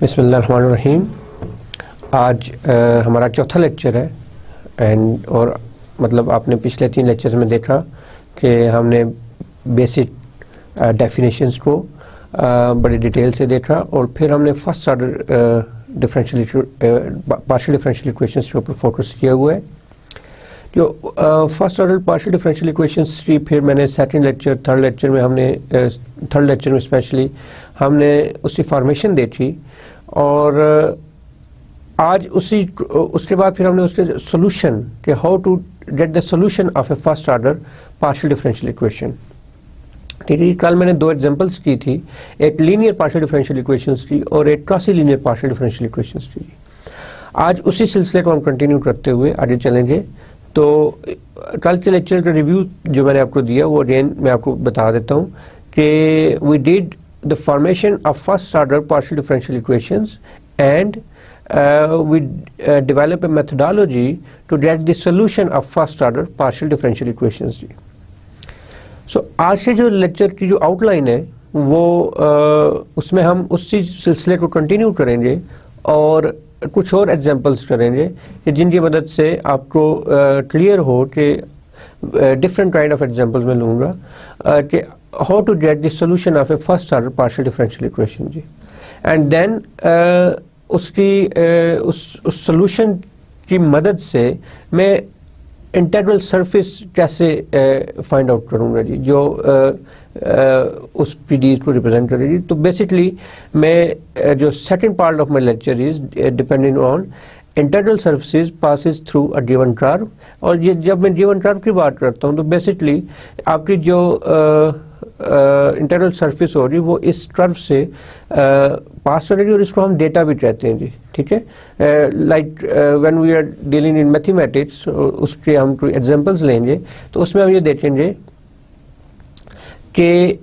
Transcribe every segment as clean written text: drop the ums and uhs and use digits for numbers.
बिस्मिल्लाहिर्रहमानिर्रहीम। आज हमारा चौथा लेक्चर है और मतलब आपने पिछले 3 लेक्चर्स में देखा कि हमने बेसिक डेफिनेशंस को बड़ी डिटेल से देखा और फिर हमने first order partial differential equations के ऊपर फोकस किया हुआ है। जो first order partial differential equations की फिर मैंने सेकंड लेक्चर थर्ड लेक्चर में स्पेशली हमने उसकी फॉर्मेशन देखी और आज उसके बाद फिर हमने उसके सोल्यूशन कि how to get the solution of a first order partial differential equation. ठीक है, कल मैंने 2 एग्जांपल्स की थी, एक लीनियर पार्शियल डिफरेंशियल इक्वेशंस की और एक quasi linear partial differential equations की। आज उसी सिलसिले को हम कंटिन्यू करते हुए आगे चलेंगे। तो कल के लेक्चर का रिव्यू जो मैंने आपको दिया वो अगेन मैं आपको बता देता हूँ कि we did the formation of first order partial differential equations and we develop a methodology to get the solution of first order partial differential equations। So आज से जो लेक्चर की जो आउटलाइन है वो उसमें हम उसी सिलसिले को कंटिन्यू करेंगे और कुछ और एग्जांपल्स करेंगे कि जिनकी मदद से आपको क्लियर हो कि डिफरेंट काइंड ऑफ एग्जांपल्स में लूँगा कि how to get the solution of a first order partial differential equation ji, and then उस solution की मदद से मैं इंटीग्रल सरफेस कैसे फाइंड आउट करूँगा जी, जो उस पीडीज को रिप्रेजेंट करेगी। तो बेसिकली मैं जो second part of my lecture is depending on integral surfaces passes through a given curve. और ये जब मैं गिवन कर्व की बात करता हूँ तो बेसिकली आपकी जो इंटीग्रल सरफेस होगी वो इस कर्व से पास करेगी और इसको हम डेटा भी कहते हैं जी। ठीक है, like when we are dealing in mathematics उसके हम कोई एग्जांपल्स लेंगे तो उसमें हम ये देखेंगे कि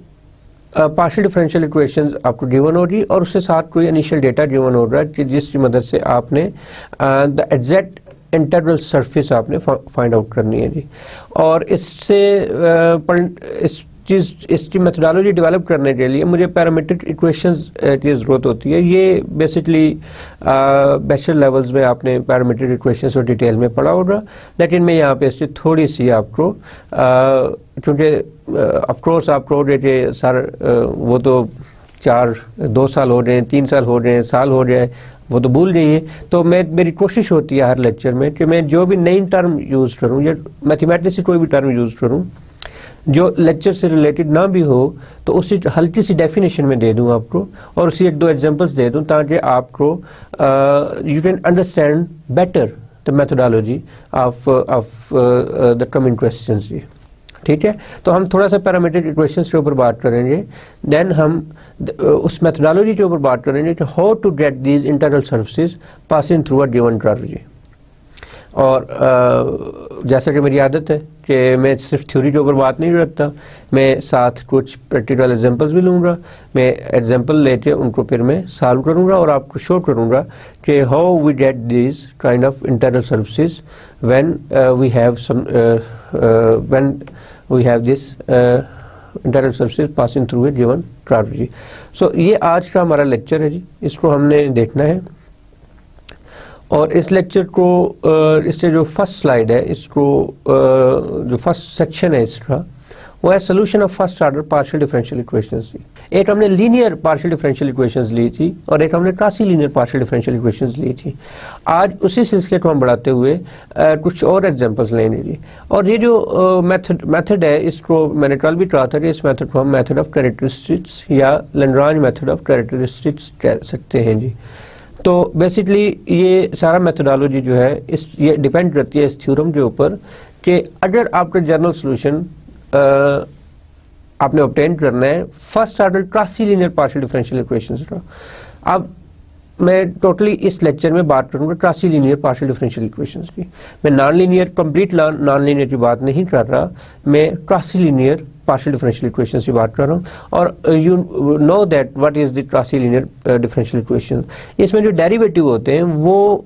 पार्शियल डिफरेंशियल इक्वेशंस आपको गिवन होगी और उसके साथ कोई इनिशियल डेटा गिवन होगा कि जिसकी मदद से आपने द एग्जैक्ट इंटीग्रल सरफेस आपने फाइंड आउट करनी है जी। और इसकी मेथोडोलॉजी डेवलप करने के लिए मुझे पैरामीट्रिक इक्वेशंस की ज़रूरत होती है। ये बेसिकली बैचलर लेवल्स में आपने पैरामीट्रिक इक्वेशंस और डिटेल में पढ़ा होगा, लेकिन मैं यहाँ पे इसकी थोड़ी सी आपको क्योंकि ऑफ कोर्स आप कहोगे कि सर वो तो 2 साल हो गए, 3 साल हो गए, साल हो गए, वो तो भूल जाइए। तो मेरी कोशिश होती है हर लेक्चर में कि मैं जो भी नई टर्म यूज़ करूँ या मैथमेटिक्स की कोई भी टर्म यूज़ करूँ जो लेक्चर से रिलेटेड ना भी हो तो उसी हल्की सी डेफिनेशन में दे दूं आपको और उसी 1-2 एग्जांपल्स दे दूं ताकि आपको you can understand better the methodology of the coming questions जी। ठीक है, तो हम थोड़ा सा पैरामीट्रिक इक्वेशंस के ऊपर बात करेंगे, देन हम उस मेथोडोलॉजी के ऊपर बात करेंगे कि how to get these integral surfaces passing through a given curve जी। और जैसा कि मेरी आदत है कि मैं सिर्फ थ्योरी के ऊपर बात नहीं करता, मैं साथ कुछ प्रैक्टिकल एग्जांपल्स भी लूँगा। मैं एग्जांपल लेके उनको फिर मैं सॉल्व करूँगा और आपको शो करूँगा कि how we get this kind of integral surfaces when we have this integral surfaces passing through a given curve जी। सो ये आज का हमारा लेक्चर है जी, इसको हमने देखना है। और इस लेक्चर को इससे जो फर्स्ट स्लाइड है इसको जो फर्स्ट सेक्शन है इसका वो है solution of first order partial differential equations. एक हमने लीनियर पार्शियल डिफरेंशियल इक्वेशंस ली थी और एक हमने quasi linear partial differential equations ली थी। आज उसी सिलसिले को हम बढ़ाते हुए कुछ और एग्जांपल्स लेंगे जी। और ये जो मेथड है इसको मैंने कल भी कहा था कि इस मेथड को हम मेथड ऑफ कैरेक्टरिस्टिक्स या लैग्रांज मेथड ऑफ कैरेक्टरिस्टिक्स कह सकते हैं जी। तो बेसिकली ये सारा मेथोडोलॉजी जो है ये डिपेंड करती है इस थ्योरम के ऊपर कि अगर आपका जनरल सोल्यूशन आपने ऑब्टेन करना है first order quasi linear partial differential equations का। अब मैं टोटली इस लेक्चर में बात करूंगा quasi linear partial differential equations की। मैं non linear complete non linear की बात नहीं कर रहा, मैं quasi linear partial differential equations की बात कर रहा हूँ। और you know that what is the quasi linear differential equations. इसमें जो डेरिवेटिव होते हैं वो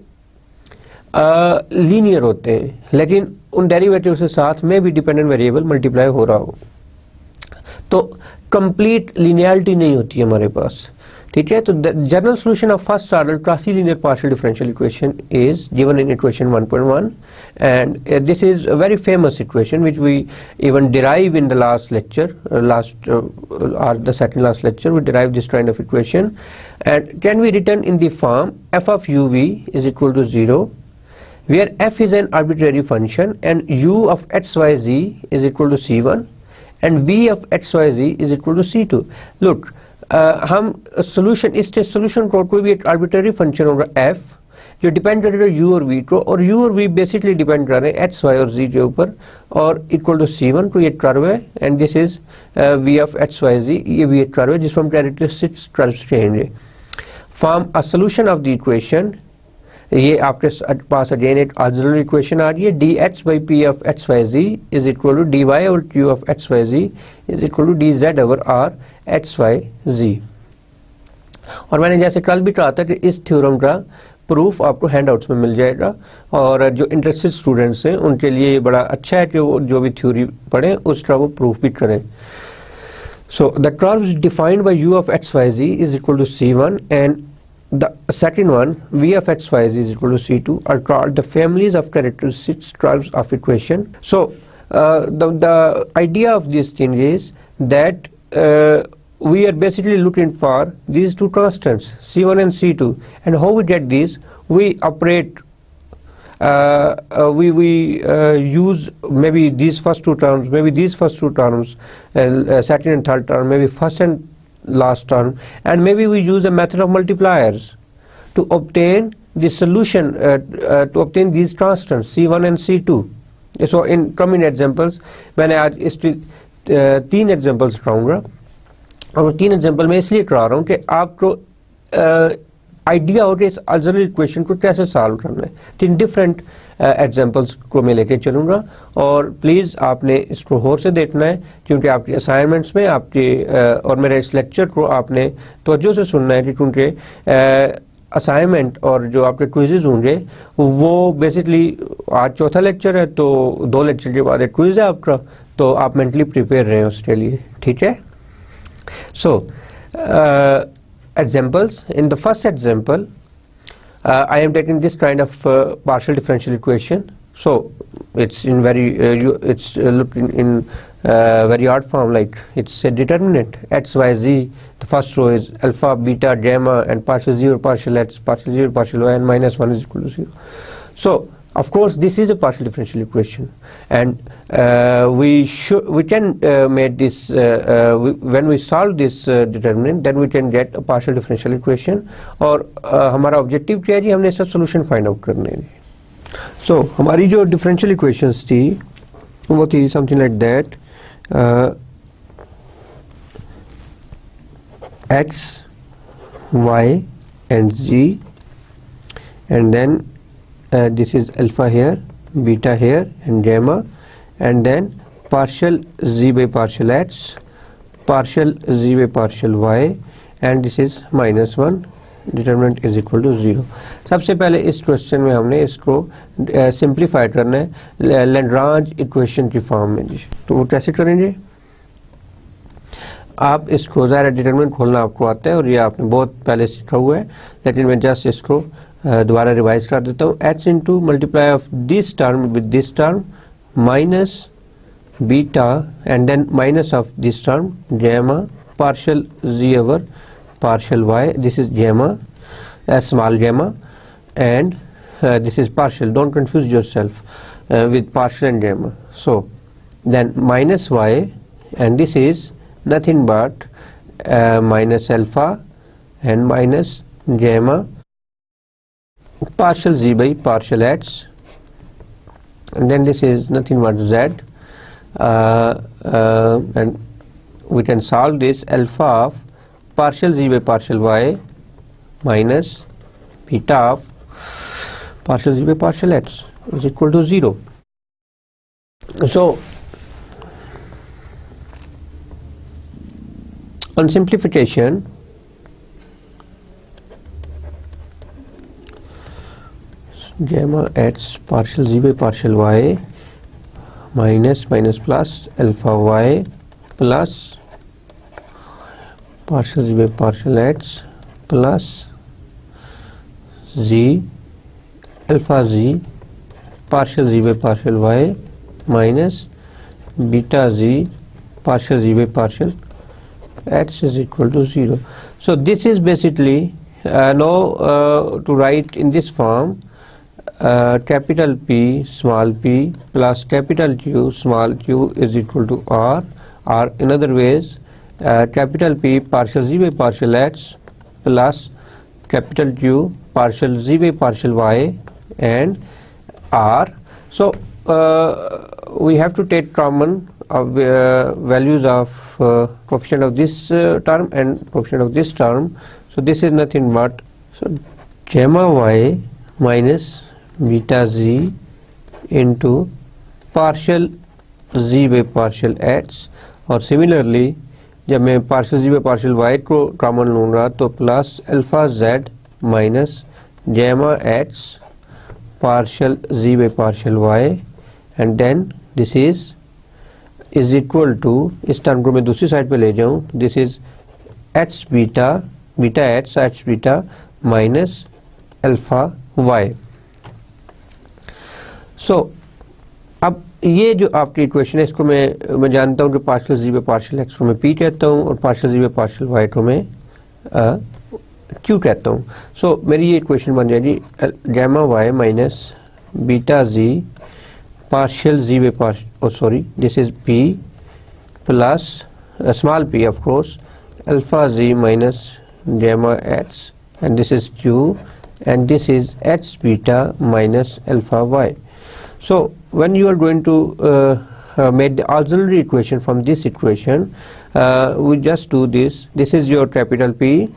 लीनियर होते हैं, लेकिन उन डेरिवेटिव के साथ में भी डिपेंडेंट वेरिएबल मल्टीप्लाई हो रहा हो, तो कंप्लीट लीनियरिटी नहीं होती हमारे पास। ठीक है। तो the general solution of first order quasi linear partial differential equation is given in equation 1.1 and this is a very famous equation which we even derive in the last lecture, or the second last lecture we derived this kind of equation, and can be written in the form f of uv is equal to 0, where f is an arbitrary function and u of xyz is equal to c1 and v of xyz is equal to c2. Look, हम solution इस solution को कोई भी एक arbitrary function होगा f जो depend करेगा u और v को, और u और v बेसिकली डिपेंड कर रहे हैं x, y और z के ऊपर, और इक्वल टू c1 तो ये कर्व है and this is v of x, y, z, ये भी एक कर्व है जिसमें कैरेक्टरिस्टिक्स कर्व चेंज है। Form a solution of the equation, ये आपके पास अगेन एक ऑक्सिलरी इक्वेशन आ रही है, dx by p of x, y, z is equal to dy over q of x, y, z is equal to dz over r x, y, z। और मैंने जैसे कल भी कहा था कि इस थ्योरम का प्रूफ आपको हैंडआउट्स में मिल जाएगा, और जो इंटरेस्टेड स्टूडेंट्स हैं उनके लिए बड़ा अच्छा है कि वो जो भी थ्योरी पढ़ें उसका वो प्रूफ भी करें। So the curves defined by u of x, y, z is equal to c1 and the second one v of x, y, z is equal to c2 are called the families of characteristics curves of equation. So the idea of this thing is that we are basically looking for these two constants c1 and c2, and how we get these? We operate we use maybe these first two terms, maybe these first two terms, second and third term, maybe first and last term, and maybe we use a method of multipliers to obtain the solution, to obtain these constants c1 and c2. So in coming examples मैंने आज इस 3 examples कराऊंगा, और 3 example में इसलिए करा रहा हूँ कि आपको आइडिया हो कि इस ऑक्सिलरी इक्वेशन को कैसे सॉल्व करना है। 3 डिफरेंट एग्जांपल्स को मैं लेके चलूँगा, और प्लीज़ आपने इसको गौर से देखना है क्योंकि आपके असाइनमेंट्स में आपके और मेरे इस लेक्चर को आपने तवज्जो से सुनना है, क्योंकि असाइनमेंट और जो आपके क्विज़ेज़ होंगे वो बेसिकली आज चौथा लेक्चर है तो 2 लेक्चर के बाद एक क्विज़ है आपका, तो आप मेंटली प्रिपेयर रहें उसके लिए, ठीक है। सो examples. In the first example, I am taking this kind of partial differential equation. So it's in very it's looking in very odd form, like it's a determinant x, y, z. The first row is alpha, beta, gamma, and partial 0, partial x, partial 0, partial y, and minus 1 is equal to 0. So of course this is a partial differential equation, and we can make this when we solve this determinant, then we can get a partial differential equation, और हमारा objective क्या है जी, हमने इसका solution find out करने हैं। सो हमारी जो डिफरेंशियल इक्वेशंस थी वो थी something like that, x, y and z, and then this is alpha here, beta here, and gamma, and then partial z by partial x, partial z by partial y, and this is minus 1, determinant is equal to 0. सबसे पहले इस question में हमने इसको simplify करना है Lagrange equation की form में जी। तो वो कैसे करेंगे? आप इसको ज़ाहिर डिटरमिनेंट खोलना आपको आता है और ये आपने बहुत पहले सीखा हुआ है, लेकिन मैं जस्ट इसको दोबारा रिवाइज कर देता हूँ। h into multiply of this term with this term minus beta and then minus of this term gamma partial z over partial y, this is gamma, small gamma, and this is partial, don't confuse yourself with partial and gamma. So then minus y, and this is nothing but minus alpha and minus gamma partial z by partial x, and then this is nothing but z, and we can solve this alpha of partial z by partial y minus beta of partial z by partial x is equal to 0. So on simplification, gamma x partial z by partial y minus plus alpha y plus partial z by partial x plus z alpha z partial z by partial y minus beta z partial z by partial x is equal to 0. So this is basically now to write in this form capital P small p plus capital Q small q is equal to r, or in other ways capital P partial z by partial x plus capital Q partial z by partial y and r. So we have to take common values of coefficient of this term and coefficient of this term. So this is nothing but gamma y minus beta z into partial z by partial x, और similarly जब मैं partial z by partial y को common लूँगा तो plus alpha z minus gamma x partial z by partial y, and then this is equal to, इस term को मैं दूसरी साइड पे ले जाऊं, this is h beta beta h beta minus alpha y. So अब ये जो आपकी इक्वेशन है इसको मैं जानता हूं कि partial z by partial x को मैं पी कहता हूं और partial z by partial y को मैं क्यू कहता हूं. सो मेरी ये इक्वेशन बन जाएगी gamma y minus beta z partial z by partial, oh sorry, this is p plus small p of course, alpha z minus gamma x, and this is q, and this is h beta minus alpha y. So when you are going to make the auxiliary equation from this equation, we just do this. This is your capital P,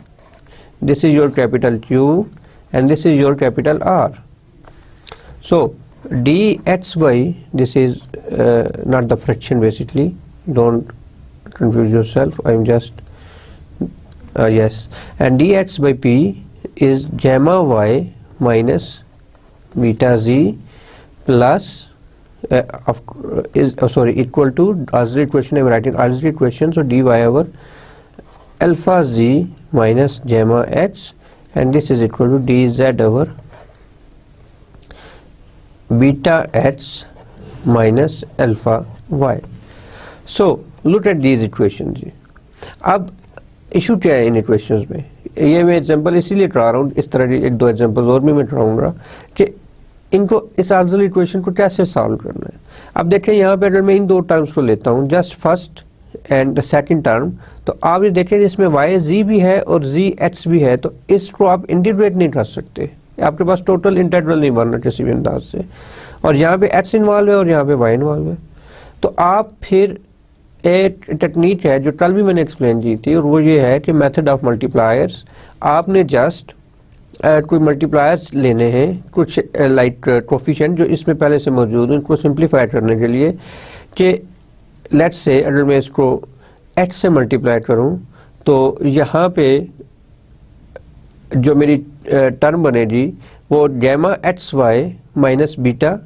this is your capital Q, and this is your capital R. So dx by, this is not the fraction basically, don't confuse yourself, I am just yes, and dx by p is gamma y minus beta z plus equal to auxiliary equation. I am writing auxiliary equation, so dy over alpha z minus gamma x, and this is equal to dz over beta h minus alpha y. So look at these equations. अब issue क्या है इन equations में, ये मैं example इसीलिए करा रहा हूँ, इस तरह के एक दो एग्जांपल्स और भी मैं कराऊंगा कि इनको इस ऑक्सिलरी इक्वेशन को कैसे सॉल्व करना है. अब देखें यहाँ पे अगर मैं इन दो टर्म्स को लेता हूँ, just first and the second term, तो आप ये देखें इसमें y z भी है और z h भी है, तो इसको आप इंटीग्रेट नहीं कर सकते, आपके पास टोटल इंटीग्रल नहीं बनना किसी भी अंदाज से, और यहाँ पे x इन्वॉल्व है और यहाँ पे y इन्वॉल्व है. तो आप फिर एक टेक्निक है जो कल भी मैंने एक्सप्लेन की थी, और वो ये है कि मेथड ऑफ मल्टीप्लायर्स. आपने जस्ट कोई मल्टीप्लायर्स लेने हैं, कुछ लाइक कोफिशिएंट जो इसमें पहले से मौजूद है, उनको सिंप्लीफाई करने के लिए कि लेट्स से अगर मैं इसको x से मल्टीप्लाई करूं तो यहाँ पे जो मेरी टर्म बनेगी वो gamma x y minus beta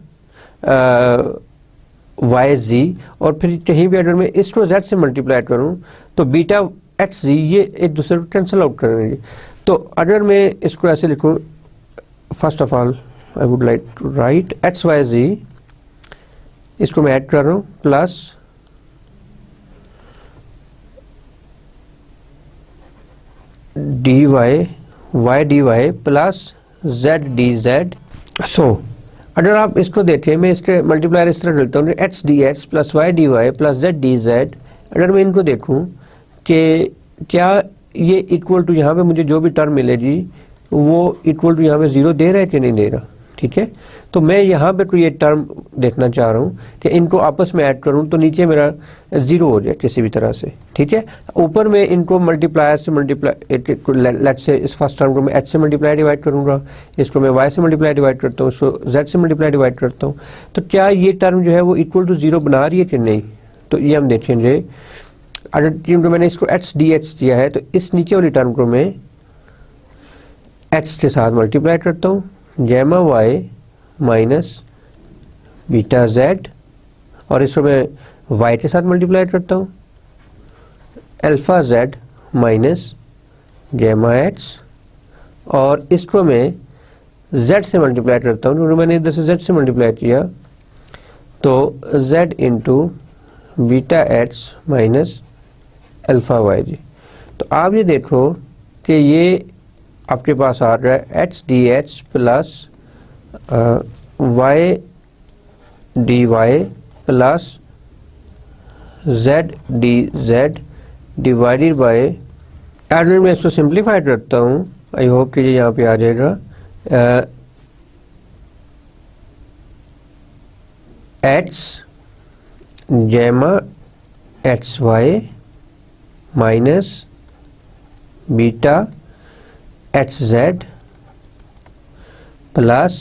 y जी, और फिर कहीं भी अगर मैं इसको z से मल्टीप्लाई करूं तो बीटा एक्स जी, ये एक दूसरे को कैंसिल आउट करेंगे. तो अगर मैं इसको ऐसे लिखूं, first of all I would like to write x y z, इसको मैं ऐड कर रहा हूं plus d y d y plus z d z. So अगर आप इसको देखें, मैं इसके मल्टीप्लायर इस तरह करता हूँ h d x plus y d y plus z d z. अगर मैं इनको देखूँ कि क्या ये इक्वल टू यहाँ पे मुझे जो भी टर्म मिलेगी वो इक्वल टू यहाँ पे जीरो दे रहा है कि नहीं दे रहा, ठीक है. तो मैं यहाँ पे कोई ये टर्म देखना चाह रहा हूँ कि इनको आपस में ऐड करूँ तो नीचे मेरा जीरो हो जाए किसी भी तरह से, ठीक है. ऊपर में इनको मल्टीप्लायर से लेट से इस फर्स्ट टर्म को मैं एच से मल्टीप्लाई डिवाइड करूँगा, इसको मैं वाई से मल्टीप्लाई डिवाइड करता हूँ, इसको जेड से मल्टीप्लाई डिवाइड करता हूँ. तो क्या ये टर्म जो है वो इक्वल टू जीरो बना रही है कि नहीं, तो ये हम देखेंगे. अगर क्योंकि मैंने इसको एच डी एच दिया है तो इस नीचे वाली टर्म को मैं एक्स के साथ मल्टीप्लाई करता हूँ, gamma y minus beta z, और इसको मैं वाई के साथ मल्टीप्लाई करता हूँ, alpha z minus gamma x और इसको मैं z से मल्टीप्लाई करता हूँ, क्योंकि मैंने इधर से z से मल्टीप्लाई किया, तो z into beta h minus alpha y जी। तो आप ये देखो कि ये आपके पास आ रहा है h d h plus y d y plus z d z divided by, एडर में इसको सिंप्लीफाई करता हूँ, आई होप कि ये यहाँ पे आ जाएगा, h gamma h y minus beta h z plus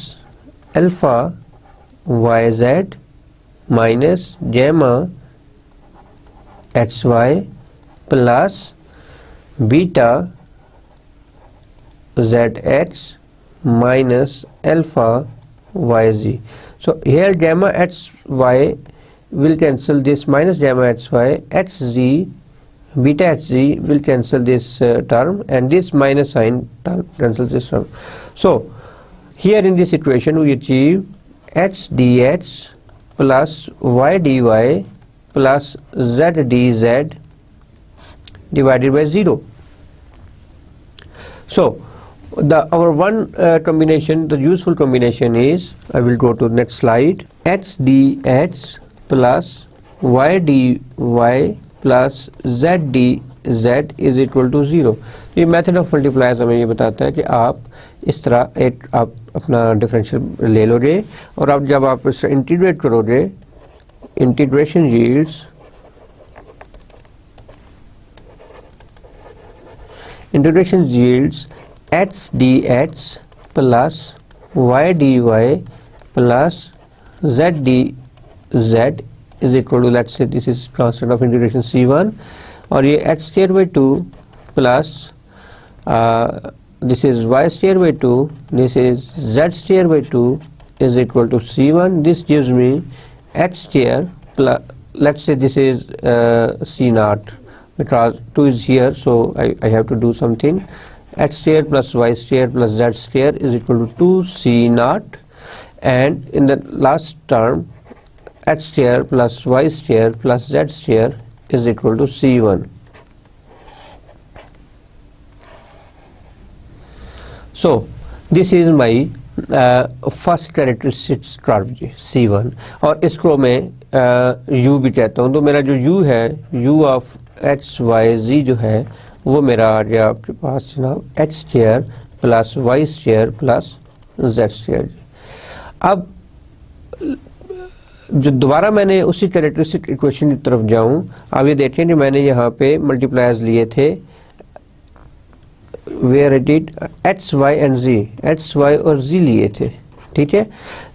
alpha y z minus gamma h y plus beta z h minus alpha yz. So here gamma hy will cancel this minus gamma hy, hz beta hz will cancel this term, and this minus sign term cancels this term. So here in this equation we achieve h dh plus y dy plus z dz divided by 0. So our one combination, the useful combination is, I will go to the next slide, h dh plus y dy plus z dz is equal to 0. ये method of multipliers हमें ये बताता है कि आप इस तरह एक आप अपना डिफरेंशियल ले लोगे और अब जब आप इसे इंटीग्रेट करोगे, integration yields h dh plus y dy plus z dz is equal to, let's say this is constant of integration c1, और ये h square by 2 plus this is y square by 2, this is z square by 2 is equal to c1. This gives me h square plus, let's say this is c naught, because 2 is here, so I have to do something. H square plus y square plus z square is equal to 2c naught, and in the last term h square plus y square plus z square is equal to c1. So this is my first characteristics curve c1, और इसको मैं u भी कहता हूँ. तो मेरा जो u है, u of h y z जो है वो मेरा आ गया आपके पास जनाब h square plus y square plus z square. अब जो दोबारा मैंने उसी कैरेक्टरिस्टिक इक्वेशन की तरफ जाऊं, अब ये देखें कि मैंने यहाँ पे मल्टीप्लायर्स लिए थे, where I did h y and z, h y और z लिए थे, ठीक है.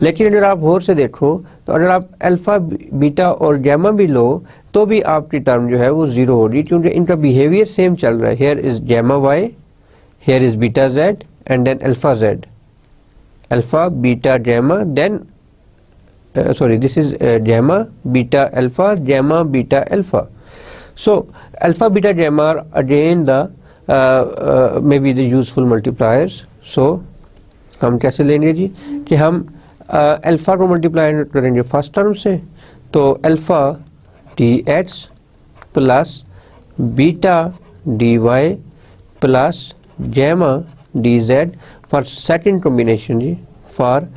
लेकिन अगर आप और से देखो तो अगर आप अल्फा बीटा और गैमा भी लो तो भी आपकी टर्म जो है वो जीरो होगी, क्योंकि इनका बिहेवियर सेम चल रहा है. Here is gamma y, here is beta z and then alpha z, alpha beta gamma, then sorry, this is gamma beta alpha, gamma beta alpha. So alpha beta gamma are again the maybe the useful multipliers. So हम कैसे लेंगे जी कि हम alpha को multiply करेंगे first term से, तो alpha d h plus beta d y plus gamma d z for second combination जी, for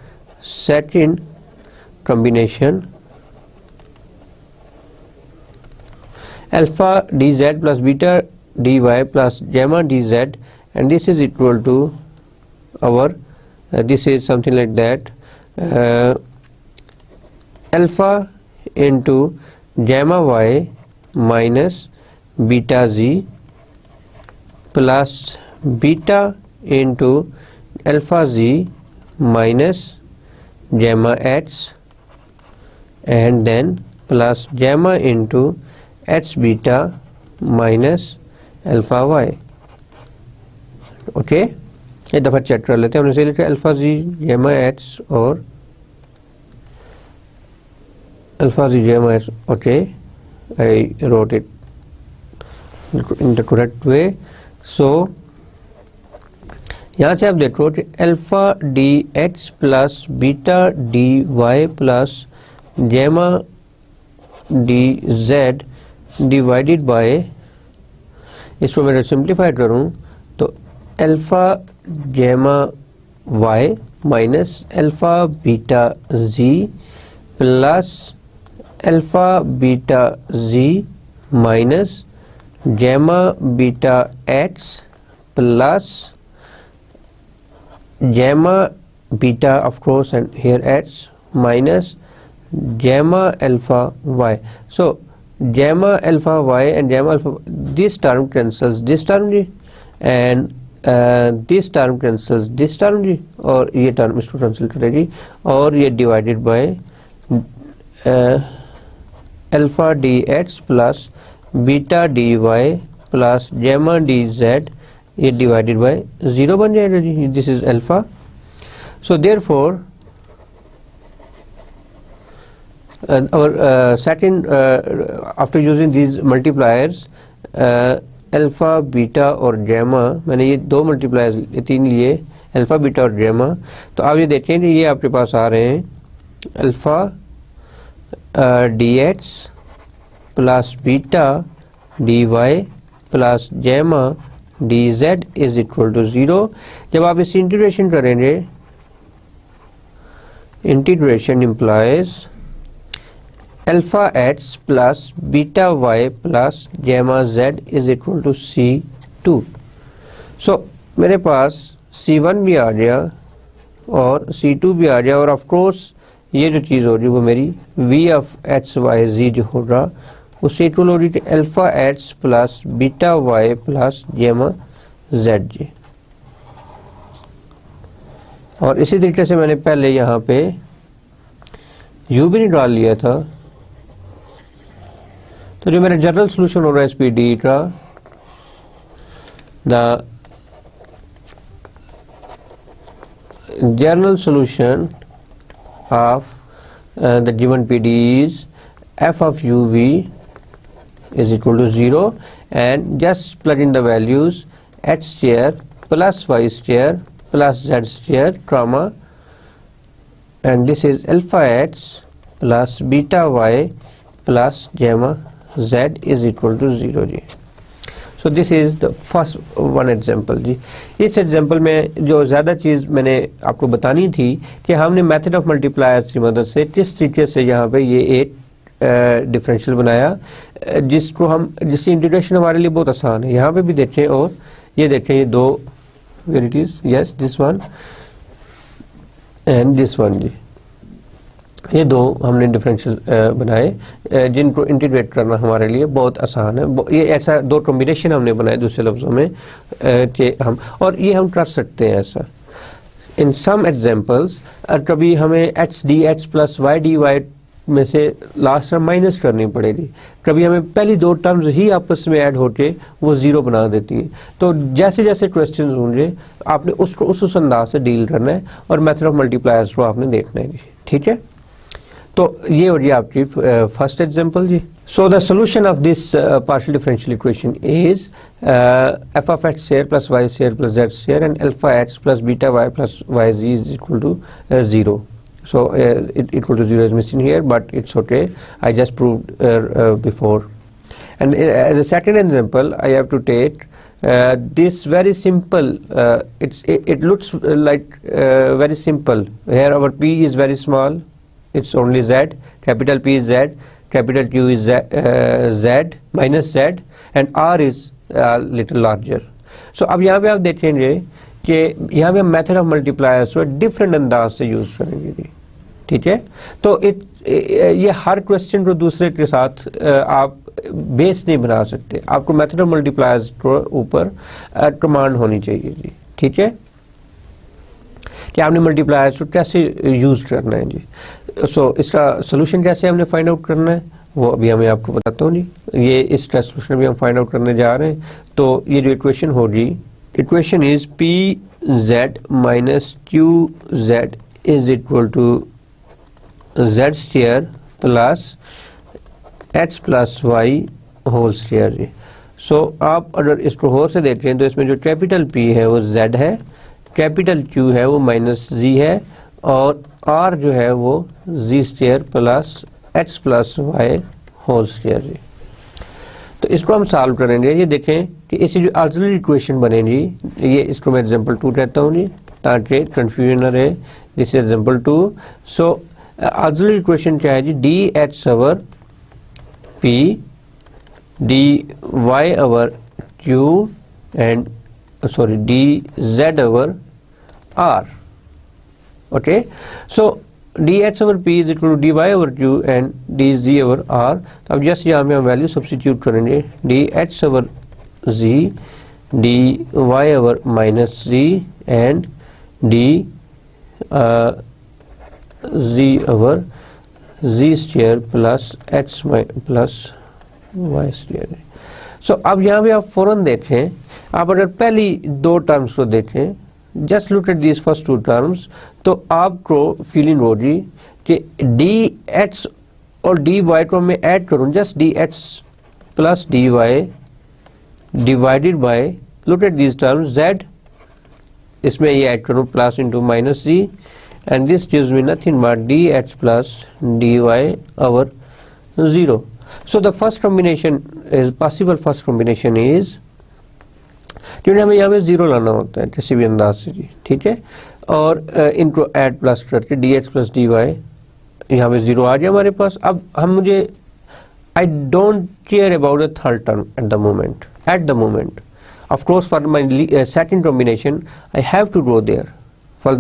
second combination alpha dz plus beta dy plus gamma dz, and this is equal to our this is something like that, alpha into gamma y minus beta z plus beta into alpha z minus gamma h, and then plus gamma into h beta minus alpha y. Okay, एक दफ़ा check कर लेते हैं. हमने से लिखा alpha z gamma h और alpha z gamma h. Okay, I wrote it in the correct way. So यहाँ से आप देखो कि alpha d x plus beta d y plus gamma d z divided by, इसको मैं सिंप्लीफाइड करूँ तो alpha gamma y minus alpha beta z plus alpha beta z minus gamma beta x plus gamma beta, of course, and here x minus gamma alpha y. So gamma alpha y and gamma alpha, this term cancels this term and this term cancels this term और ये term इसको cancel करेगी और ये divided by alpha dx plus beta dy plus gamma dz, ये divided by 0 बन जाएगा जी. This is alpha. So therefore our second after using these multipliers alpha beta और गैमा, मैंने ये दो मल्टीप्लायर्स तीन लिए अल्फा बीटा और गैमा, तो आप ये देखें कि ये आपके पास आ रहे हैं alpha d x plus beta d y plus gamma d z is equal to 0. जब आप इस इंटीग्रेशन करेंगे, integration implies alpha x plus beta y plus gamma z is equal to C2. So मेरे पास C1 भी आ गया और C2 भी आ गया और ऑफ कोर्स ये जो चीज़ हो रही वो मेरी V of x y z जो होगा उससे इक्वल हो रही थी alpha x plus beta y plus gamma z जी. और इसी तरीके से मैंने पहले यहाँ पे u भी निकाल लिया था, तो जो मेरा जनरल सोल्यूशन हो रहा है SPD का, the general solution of the given PD is f of uv is equal to 0 and just plug in the values x square plus y square plus z square comma, and this is alpha x plus beta y plus gamma z is equal to 0 जी. So this is the first one example जी. इस example में जो ज़्यादा चीज़ मैंने आपको बतानी थी कि हमने मेथड ऑफ मल्टीप्लायर्स की मदद से किस तरीके से यहाँ पे ये एक डिफरेंशियल बनाया जिसकी इंटीग्रेशन हमारे लिए बहुत आसान है. यहाँ पे भी देखें और ये देखें, ये दो varieties, yes this one and this one जी, ये दो हमने डिफरेंशियल बनाए जिनको इंटीग्रेट करना हमारे लिए बहुत आसान है. ये ऐसा दो कॉम्बिनेशन हमने बनाए दूसरे लफ्ज़ों में कि हम, और ये हम कर सकते हैं ऐसा इन सम एग्जांपल्स. कभी हमें x d x plus y d y में से लास्ट टर्म माइनस करनी पड़ेगी, कभी हमें पहली दो टर्म्स ही आपस में ऐड होके वो जीरो बना देती हैं. तो जैसे जैसे क्वेश्चंस होंगे आपने उसको उस अंदाज से डील करना है और मेथड ऑफ मल्टीप्लायर्स को आपने देखना है. ठीक है, तो ये हो गई आपकी फर्स्ट एग्जांपल जी. So the solution of this partial differential equation is f of x square plus y square plus z square and alpha x plus beta y plus yz is equal to 0. So it equal to 0 is missing here, but it's okay. I just proved before. And as a second example, I have to take this very simple. It looks like very simple. Here our p is very small. It's only z. Capital P is z. Capital Q is z minus z, and r is little larger. So अब यहाँ पे आप देखेंगे कि यहाँ पे हम method of multipliers को डिफरेंट अंदाज से यूज करेंगे जी. ठीक है, तो ये हर क्वेश्चन को दूसरे के साथ आप बेस नहीं बना सकते, आपको मेथड ऑफ मल्टीप्लायर्स को ऊपर कमांड होनी चाहिए जी. ठीक है, कि आपने मल्टीप्लायर्स को कैसे यूज करना है जी. सो इसका सोल्यूशन कैसे हमने फाइंड आउट करना है वो अभी हमें आपको बताता हूँ जी. ये इसका सोल्यूशन भी हम फाइंड आउट करने जा रहे हैं. तो ये जो इक्वेशन होगी, equation is p z minus q z is equal to z square plus x plus y whole square जी. सो आप अगर इसको होल से देखें तो इसमें जो कैपिटल पी है वो जेड है, कैपिटल Q है वो माइनस जी है और R जो है वो z square plus h plus y whole square जी। तो इसको हम सॉल्व करेंगे। ये देखें कि इसकी जो ऑक्सिलरी इक्वेशन बनेगी, ये इसको मैं एग्जांपल 2 कहता हूँ जी ताकि कंफ्यूजन न रहे। This is example 2। So auxiliary equation क्या है जी, d h over p d y over q and sorry dz over r. Okay, so dh over p is equal to dy over q and dz over r. तो अब just यहाँ में हम value substitute करेंगे, dh over z dy over minus z and z over z square plus h plus y square। सो अब यहाँ पे आप फौरन देखें, आप अगर पहली दो टर्म्स को देखें, just look at this first two terms, तो आपको फीलिंग होगी कि डी एच और डी वाई को मैं ऐड करूँ, just d h plus d y divided by, look at this terms z, इसमें ये ऐड करूँ plus into minus z and this gives me nothing but d h plus d y over 0. So the first combination is possible first combination is, क्योंकि हमें यहाँ पे 0 लाना होता है किसी भी अंदाज से जी, ठीक है, और इनको ऐड प्लस करके d h plus d y यहाँ पे 0 आ गया हमारे पास। अब हम मुझे I don't care about the third term at the moment of course for my second combination I have to go there for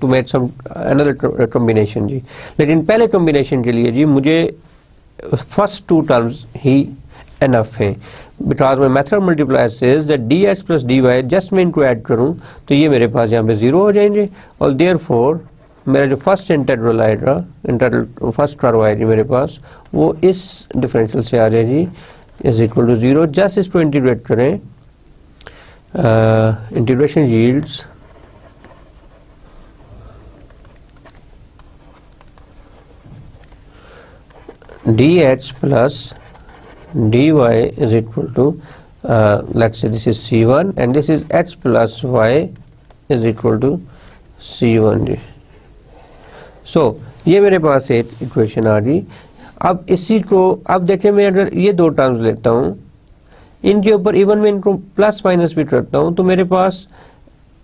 to make some another combination जी, लेकिन पहले कॉम्बिनेशन के लिए जी मुझे फर्स्ट टू टर्म्स ही enough है, because my method multiply says that d h plus d y, just मैं इनको ऐड करूँ तो ये मेरे पास यहाँ पे 0 हो जाएंगे और देयरफॉर मेरा जो फर्स्ट इंटीग्रल आएगा, इंटीग्रल फर्स्ट कर्व आएगी मेरे पास, वो इस डिफरेंशियल से आ जाएगी इज इक्वल टू 0। जस्ट इसको इंटीग्रेट करें, integration yields dh plus dy is equal to let's say this is c1 and this is h plus y is equal to c1 जी। so ये मेरे पास एक इक्वेशन आ गई। अब इसी को अब देखें, मैं अगर ये दो टर्म्स लेता हूँ, इनके ऊपर इवन में इनको प्लस माइनस भी करता हूँ, तो मेरे पास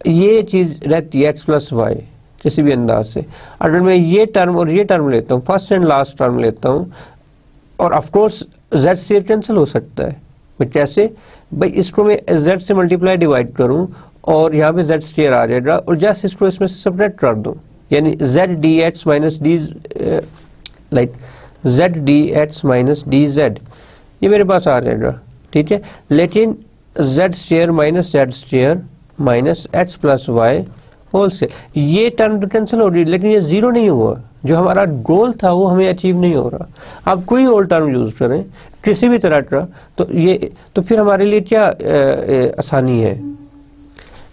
ये चीज़ रहती है x प्लस वाई किसी भी अंदाज से। अगर मैं ये टर्म और ये टर्म लेता हूँ, फर्स्ट एंड लास्ट टर्म लेता हूँ, और ऑफ कोर्स z से कैंसिल हो सकता है, मैं कैसे भाई, इसको मैं z से मल्टीप्लाई डिवाइड करूँ और यहाँ पे z स्क्वायर आ जाएगा और जस्ट इसको इसमें से सेपरेट कर दूँ, यानी z dh minus D like z dh minus dz ये मेरे पास आ जाएगा, ठीक है। लेकिन z square minus z square minus h plus y whole से ये टर्म तो कैंसिल हो रही है, लेकिन ये 0 नहीं हुआ, जो हमारा गोल था वो हमें अचीव नहीं हो रहा। आप कोई और टर्म यूज करें किसी भी तरह का, तो ये तो फिर हमारे लिए क्या आसानी है।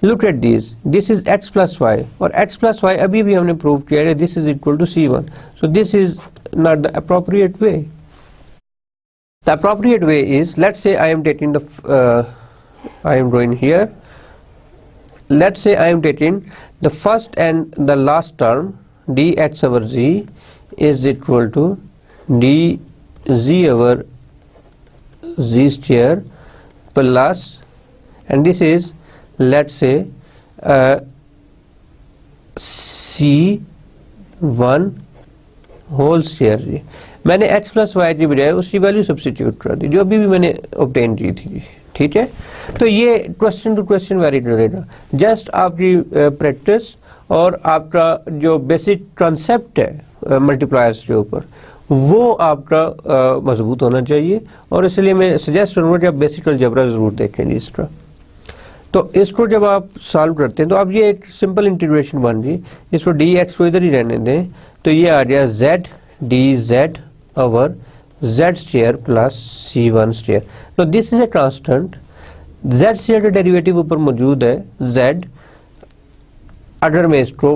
Look at this is x plus y, और x प्लस वाई अभी भी हमने प्रूव किया है this is equal to c1, so this is not the appropriate way. The appropriate way is, let's say I am taking the I am drawing here, let's say I am taking the first and the last term dh over z is equal to dz over z square plus, and this is let's say c1 whole square जी। मैंने x plus Y की बजाय उसकी value substitute कर दी जो अभी भी मैंने ऑब्टेन की थी, ठीक है। तो ये क्वेश्चन टू क्वेश्चन वेरी करेगा, जस्ट आपकी प्रैक्टिस और आपका जो बेसिक कॉन्सेप्ट है मल्टीप्लायर्स के ऊपर वो आपका मजबूत होना चाहिए, और इसलिए मैं सजेस्ट करूँगा कि आप बेसिक अलजेब्रा ज़रूर देखें इसका। तो इसको जब आप सॉल्व करते हैं तो अब ये एक सिंपल इंटीग्रेशन बन गई, इसको डी एक्स को इधर ही रहने दें, तो ये आ गया z d z over z square plus c1 square. तो this is a constant, z square का डेरिवेटिव ऊपर मौजूद है z, अगर मैं इसको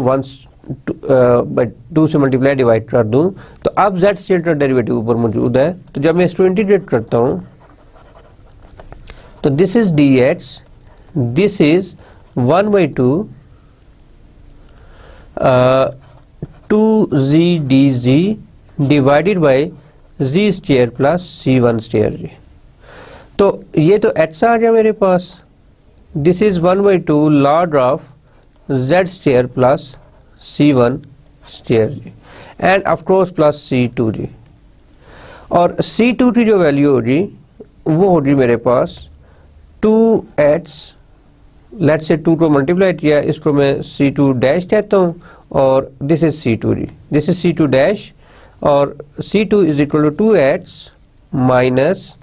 2 से मल्टीप्लाई डिवाइड कर दूं तो अब z स्क्वायर का डेरिवेटिव ऊपर मौजूद है, तो जब मैं इसको इंटीग्रेट करता हूं तो this is dx, this is 1/2 2z divided by z square plus c1 square जी। तो ये तो h आ गया मेरे पास, this is 1/2 log of z square plus c1 square जी, and of course plus c2 जी। और c2 की जो वैल्यू होगी वो होगी मेरे पास 2h, लेट्स से 2 को मल्टीप्लाई किया, इसको मैं c2 डैश कहता हूँ, और दिस इज c2 जी, दिस इज c2 डैश, और c2 is equal to 2h minus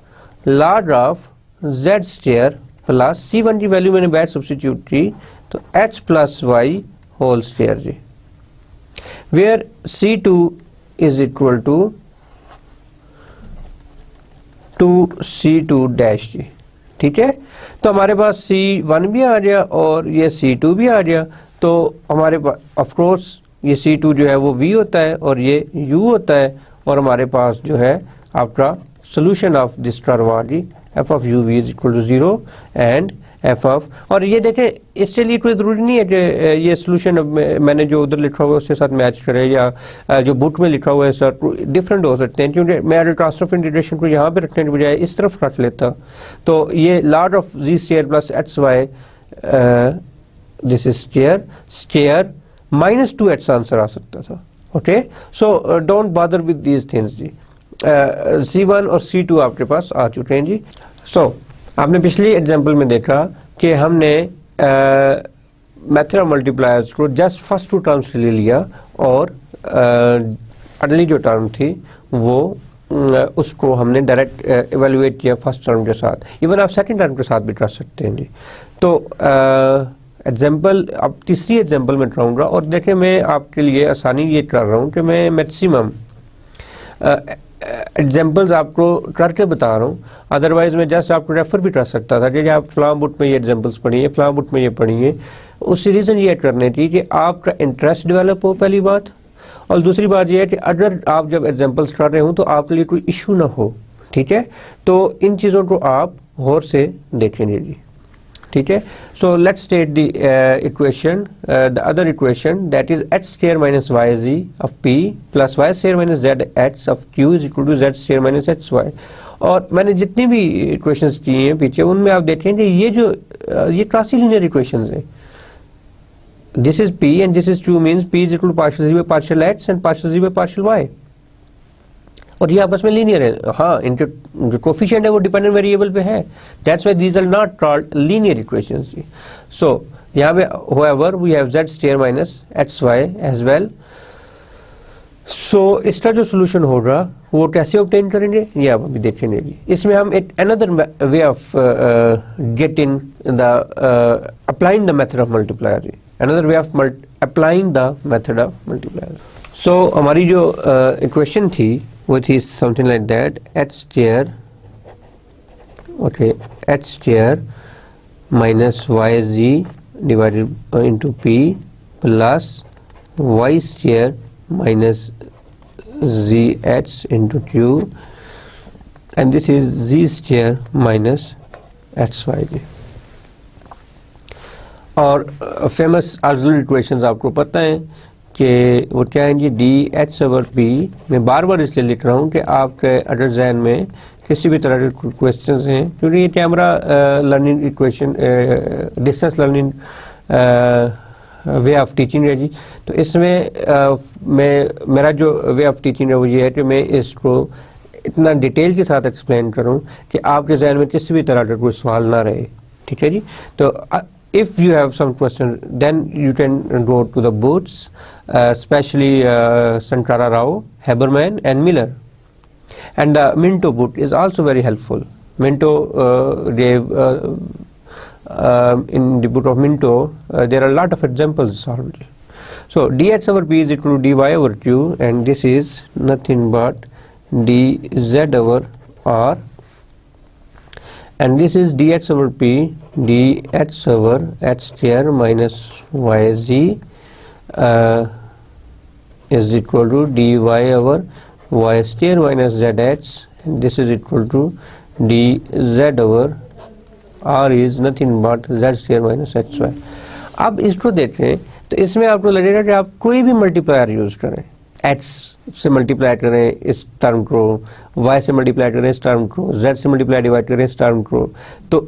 log of z square plus c1 की वैल्यू मैंने बैक सब्स्टिट्यूट की, तो h plus y whole square जी, where c2 is equal to 2c2 dash जी। ठीक है, तो हमारे पास c1 भी आ गया और ये c2 भी आ गया, तो हमारे पास ऑफ कोर्स ये c2 जो है वो v होता है और ये u होता है, और हमारे पास जो है आपका सोल्यूशन ऑफ दिस टर्म आ गई f of u v is equal to 0 and f of, और ये देखें इसके लिए कोई ज़रूरी नहीं है कि ये सोल्यूशन मैंने जो उधर लिखा हुआ है उसके साथ मैच करे, या जो बुक में लिखा हुआ है सर डिफरेंट हो सकते हैं, क्योंकि मैं अगर ट्रांसफर ऑफ इंटीग्रेशन को यहाँ पे रखने के बजाय इस तरफ रख लेता, तो ये log of z square plus h y this is square minus 2h answer आ सकता था। Okay, so don't bother with these things जी। c1 और c2 आपके पास आ चुके हैं जी। सो आपने पिछली एग्जांपल में देखा कि हमने मेथड ऑफ मल्टीप्लायर्स को जस्ट फर्स्ट टू टर्म्स ले लिया, और अगली जो टर्म थी वो उसको हमने डायरेक्ट इवेलुएट किया फर्स्ट टर्म के साथ, इवन आप सेकंड टर्म के साथ भी कर सकते हैं जी। तो एग्जांपल अब तीसरी एग्जांपल में कराऊंगा, और देखें मैं आपके लिए आसानी ये कर रहा हूँ कि मैं मैक्सिमम एग्जाम्पल्स आपको करके बता रहा हूँ, अदरवाइज मैं जस्ट आपको रेफर भी कर सकता था कि आप फलां बुक में ये एग्जाम्पल्स पढ़िए, फलां बुक में ये पढ़िए। उसकी रीज़न ये करने की कि आपका इंटरेस्ट डेवलप हो, पहली बात, और दूसरी बात ये है कि अगर आप जब एग्जाम्पल्स कर रहे हो तो आपके लिए कोई इशू ना हो। ठीक है, तो इन चीज़ों को आप गौर से देखेंगे जी। ठीक है, so let's take the equation, the other equation that is h square minus yz of p plus y square minus zh of q is equal to z square minus hy। और मैंने जितनी भी इक्वेशंस की हैं पीछे, उनमें आप देखेंगे ये जो ये क्लासी लीनियर इक्वेशंस हैं, this is p and this is q means p is equal to partial z by partial h and partial z by partial y, और ये आपस में लीनियर है। हाँ, इनके जो कोफिशिएंट है वो डिपेंडेंट वेरिएबल पे है, that's why these are not called linear equations जी। सो यहाँ पे however we have z square minus hy as well. So इसका जो सोल्यूशन होगा वो कैसे ऑब्टेन करेंगे ये आप अभी देखेंगे जी। इसमें हम एक another way of getting the applying the method of multiplier जी, another way of applying the method of multiplier. So हमारी जो इक्वेशन थी which is something like that, h square, okay, h square minus yz divided into p plus y square minus zh into q, and this is z square minus hy। और famous auxiliary equations आपको पता है कि वो क्या है जी, d h over P. मैं बार बार इसलिए लिख रहा हूँ कि आपके अडर जहन में किसी भी तरह के क्वेश्चंस हैं, क्योंकि ये camera learning equation distance learning way of teaching है जी। तो इसमें मेरा जो वे ऑफ टीचिंग है वो ये है कि मैं इसको इतना डिटेल के साथ एक्सप्लेन करूँ कि आपके जहन में किसी भी तरह का कोई सवाल ना रहे। ठीक है जी, तो if you have some question then you can go to the books, especially Sankara Rao, Haberman and Miller, and the Minto book is also very helpful. Minto gave in the book of Minto there are a lot of examples solved. So dx over p is equal to dy over q, and this is nothing but dz over r, and this is dx over p dx over h square minus yz is equal to dy over y square minus zh, and this is equal to dz over r is nothing but z square minus hy। अब इसको देखें तो इसमें आपको लगेगा कि आप कोई भी मल्टीप्लायर यूज करें, x से मल्टीप्लाई करें इस टर्म को, y से मल्टीप्लाई करें इस टर्म को, z से मल्टीप्लाई डिवाइड करें इस टर्म को, तो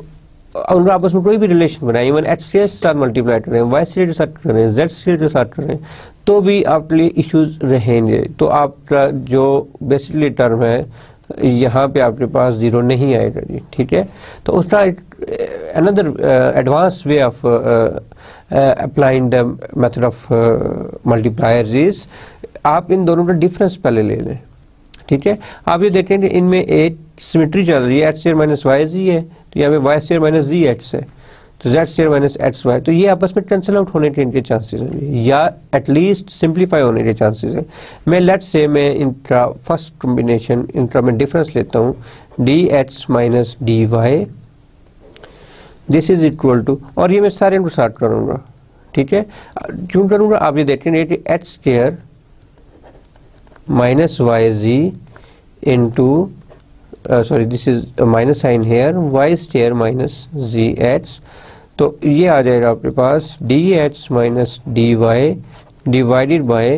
उनका आपस में कोई भी रिलेशन बनाए, इवन x के साथ मल्टीप्लाई करें, y के साथ करें, z के साथ करें, तो भी आपके लिए इश्यूज रहेंगे। तो आपका जो बेसिकली टर्म है यहाँ पे आपके पास जीरो नहीं आएगा जी, ठीक है। तो उसका another advance way of applying the method of multipliers is, आप इन दोनों का डिफरेंस पहले ले लें, ठीक है। आप ये देखें कि इनमें एक सिमेट्री चल रही है, h square minus y z है, तो यहाँ पे y square minus z h है, तो z square minus x y, तो ये आपस में कैंसिल आउट होने के इनके चांसेस हैं, या एटलीस्ट सिंप्लीफाई होने के चांसेस हैं। मैं लेट्स से मैं इनका फर्स्ट कॉम्बिनेशन, इनका मैं डिफरेंस लेता हूँ, d h minus d y, this is equal to, और ये मैं सारे इनको साथ करूँगा, ठीक है। क्यों करूँगा, आप ये देखेंगे कि h square minus y z into, sorry this is minus sign here, y square minus z h, तो ये आ जाएगा आपके पास d h minus d y divided by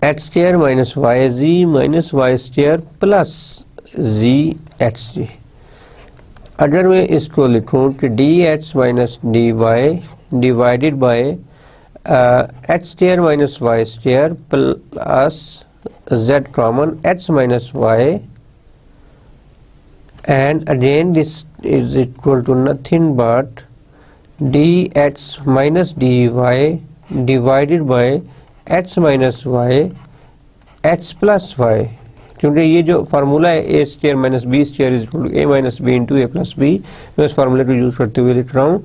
h square minus y z minus y square plus z h जी। अगर मैं इसको लिखूं कि d h minus d y divided by h square minus y square plus z common h minus y, and again this is equal to nothing but dh minus dy divided by h minus y h plus y, क्योंकि ये जो formula है a square minus b square is equal to a minus b into a plus b, मैं इस फार्मूले को use करते हुए लिख रहा हूँ,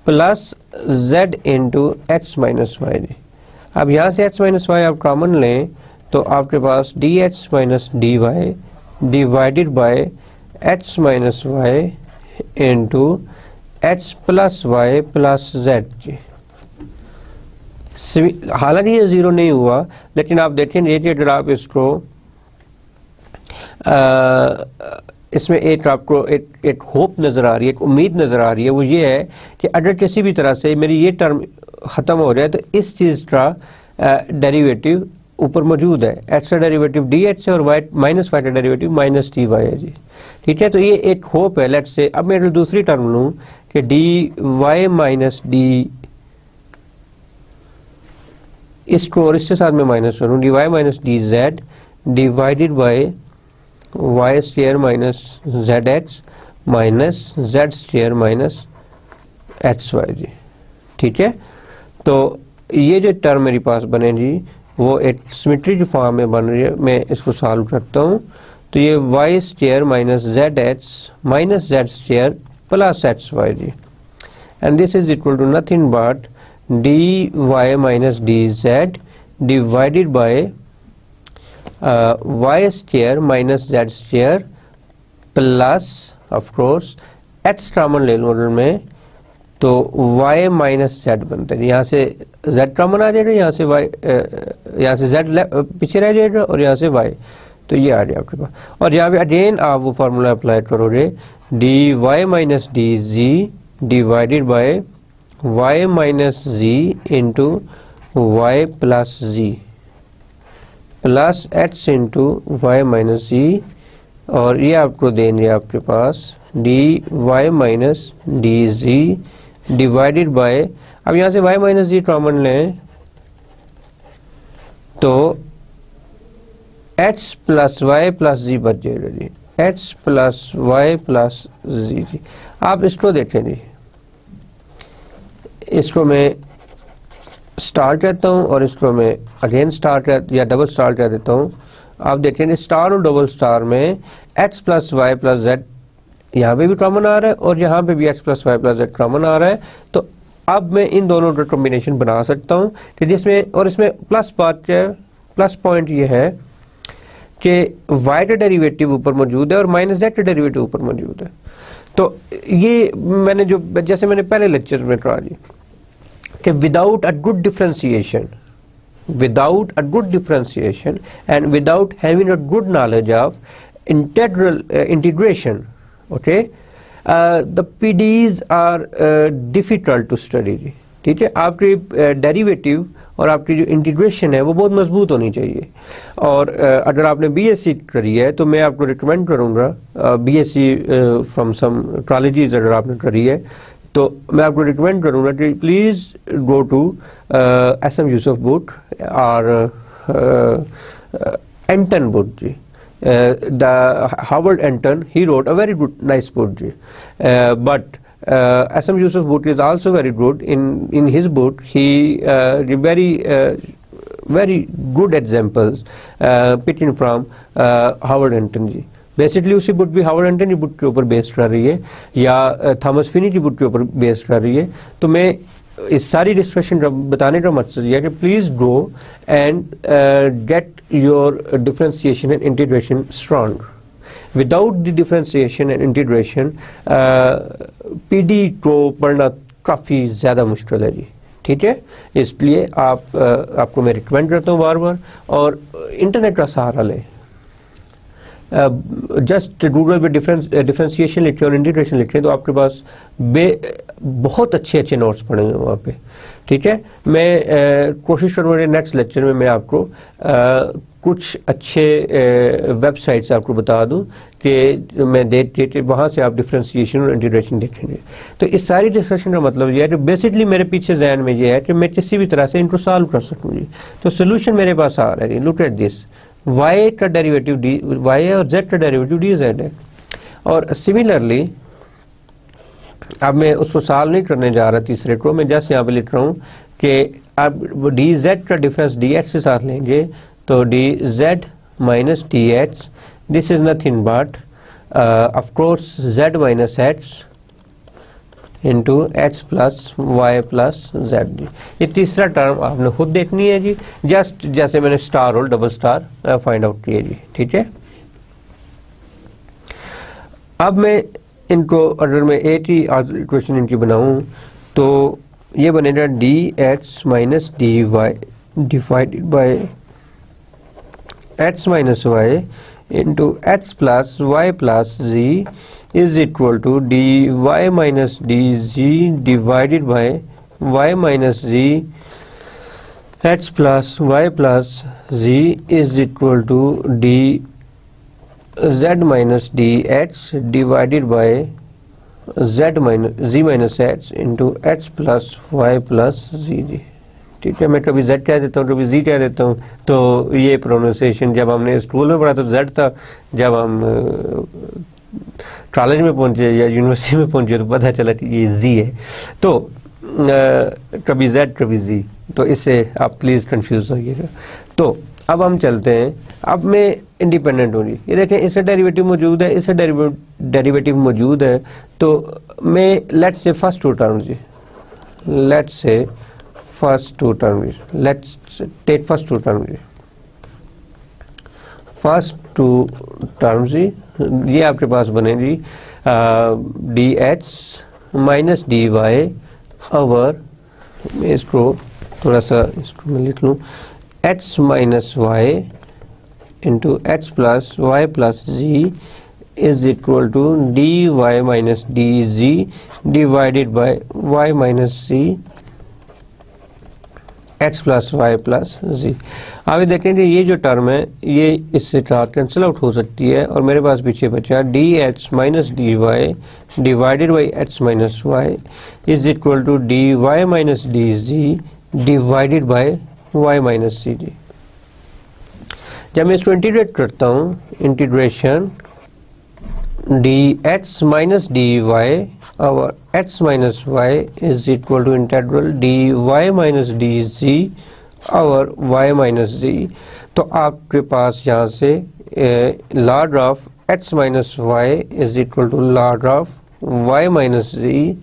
plus z into h minus y. अब यहाँ से h माइनस वाई आप कॉमन लें तो आपके पास d h minus d y divided by h minus y into h plus y plus z जी। हालांकि ये जीरो नहीं हुआ, लेकिन आप देखेंगे कि अगर आप इसको इसमें एक आपको एक होप नज़र आ रही है, एक उम्मीद नज़र आ रही है, वो ये है कि अगर किसी भी तरह से मेरी ये टर्म ख़त्म हो जाए तो इस चीज़ का डेरिवेटिव ऊपर मौजूद है, एक्स का डेरिवेटिव डी एच है और वाई माइनस वाई का डेरिवेटिव माइनस टी वाई है जी, ठीक है। तो ये एक होप है। लेट्स से अब मैं दूसरी टर्म लूँ कि डी वाई माइनस डी, इसको और इसके साथ में माइनस करूँ, d y minus d z divided by y square minus z x minus z square minus x y जी, ठीक है। तो ये जो टर्म मेरे पास बने जी वो एक सिमेट्री की फॉर्म में बन रही है। मैं इसको सॉल्व करता हूँ तो ये y square minus z x minus z square plus x y z, and this is equal to nothing but d y minus d z divided by y square minus z square plus of course x common ले लूँ में तो y minus Z बनता है, यहाँ से z common आ जाएगा, यहाँ से y, यहाँ से z पीछे रह जाएगा और यहाँ से y, तो ये आ जाए आपके पास। और यहाँ पे अगेन आप वो फार्मूला अप्लाई करोगे, d y minus d z divided by y minus z into y plus z plus h into y minus z, और ये आपको देंगे आपके पास d y minus d z divided by, अब यहाँ से y माइनस जी कॉमन लें तो h प्लस वाई प्लस जी बच जाएगा जी, h प्लस वाई प्लस जी जी। आप इसको देखें जी, इसको मैं स्टार कहता हूँ और इसको मैं अगेन स्टार या डबल स्टार कह देता हूँ। आप देखेंगे स्टार और डबल स्टार में x plus y plus z यहाँ पे भी कॉमन आ रहा है और यहाँ पे भी x plus y plus z common आ रहा है, तो अब मैं इन दोनों का कॉम्बिनेशन बना सकता हूँ कि जिसमें, और इसमें प्लस बात क्या है, प्लस पॉइंट ये है कि y का डेरिवेटिव ऊपर मौजूद है और माइनस जेड का डेरिवेटिव ऊपर मौजूद है। तो ये मैंने जो, जैसे मैंने पहले लेक्चर में कहा जी कि without a good differentiation and without having a good knowledge of integration, okay, the PDs are difficult to study जी, ठीक है। आपकी डेरिवेटिव और आपकी जो इंटीग्रेशन है वो बहुत मजबूत होनी चाहिए। और अगर आपने BSc करी है तो मैं आपको रिकमेंड करूँगा, BSc फ्रॉम सम कॉलेजेस अगर आपने करी है तो मैं आपको रिकमेंड करूँगा कि please go to SM Yusuf book और एंटन बुक जी, the Howard Anton, he wrote a very good nice book जी, but SM Yusuf book is also very good. In his book, he very good examples picking from Howard Anton जी। Basically उसी book भी Howard Anton की book के ऊपर based कर रही है या थॉमस फिनी की बुक के ऊपर बेस्ड कर रही है। तो मैं इस सारी डिस्कशन का बताने का मकसद यह है कि please go and get your differentiation and integration strong. Without the differentiation and integration PD को पढ़ना काफ़ी ज़्यादा मुश्किल है जी, ठीक है। इसलिए आपको मैं रिकमेंड करता हूँ बार बार, और इंटरनेट का सहारा लें। जस्ट गूगल पे डिफरेंशिएशन लिखें और इंटीग्रेशन लिखें तो आपके पास बहुत अच्छे अच्छे नोट्स पड़े हैं वहाँ पे, ठीक है। मैं कोशिश करूँगा नेक्स्ट लेक्चर में मैं आपको कुछ अच्छे वेबसाइट्स आपको बता दूं कि मैं देख वहाँ से आप डिफरेंशिएशन और इंटीग्रेशन देखेंगे। तो इस सारी डिस्कशन का मतलब ये है कि बेसिकली मेरे पीछे जहन में ये है कि मैं किसी भी तरह से इनको सॉल्व कर सकूँ जी। तो सोल्यूशन मेरे पास आ रहा है, लुक एट दिस, y का डेरिवेटिव y है और z का डेरिवेटिव dz है। और सिमिलरली अब मैं उसको सॉल्व नहीं करने जा रहा तीसरे को, मैं जस्ट यहाँ पे लिख रहा हूँ कि अब dz का डिफरेंस dh के साथ लेंगे तो dz minus dh, this is nothing but of course z minus h into h plus y plus z जी। ये तीसरा टर्म आपने खुद देखनी है जी, जस्ट जैसे मैंने स्टार और डबल स्टार फाइंड आउट किया जी, ठीक है। अब मैं इनको अगर मैं एक ही इक्वेशन इनकी बनाऊं तो ये बनेगा dx minus dy divided by h minus y into h plus y plus z is equal to dy minus dz divided by y minus z h plus y plus z is equal to dz minus dh divided by z minus h into h plus y plus z। ठीक है, मैं कभी z कह देता हूँ कभी z कह देता हूँ, तो ये प्रोनाउंसिएशन जब हमने स्कूल में पढ़ा तो z था, जब हम कॉलेज में पहुंचे या यूनिवर्सिटी में पहुंचे तो पता चला कि ये जी है। तो कभी z कभी जी, तो इससे आप प्लीज़ कंफ्यूज होइएगा। तो अब हम चलते हैं, अब मैं इंडिपेंडेंट होंगी, ये देखें इससे डेरिवेटिव मौजूद है, इससे डेरिवेटिव मौजूद है, तो मैं let's say first two term जी, let's say first two term जी, let's take first two term जी, फर्स्ट टू टर्म जी, ये आपके पास बने जी dh माइनस dy ओवर, मैं इसको थोड़ा सा इसको मैं लिख लूँ, h minus y into h plus y plus z is equal to dy minus dz divided by y minus z h plus y plus z. अभी देखेंगे ये जो टर्म है ये इससे कैंसिल आउट हो सकती है और मेरे पास पीछे बचा dh minus dy divided by h minus y is equal to dy minus dz divided by y minus c जी। जब मैं इसको इंटीग्रेट करता हूँ, इंटीग्रेशन dh माइनस dy और h minus y is equal to integral dy minus dz और y minus z। तो आपके पास यहाँ से log of h minus y is equal to log of y minus z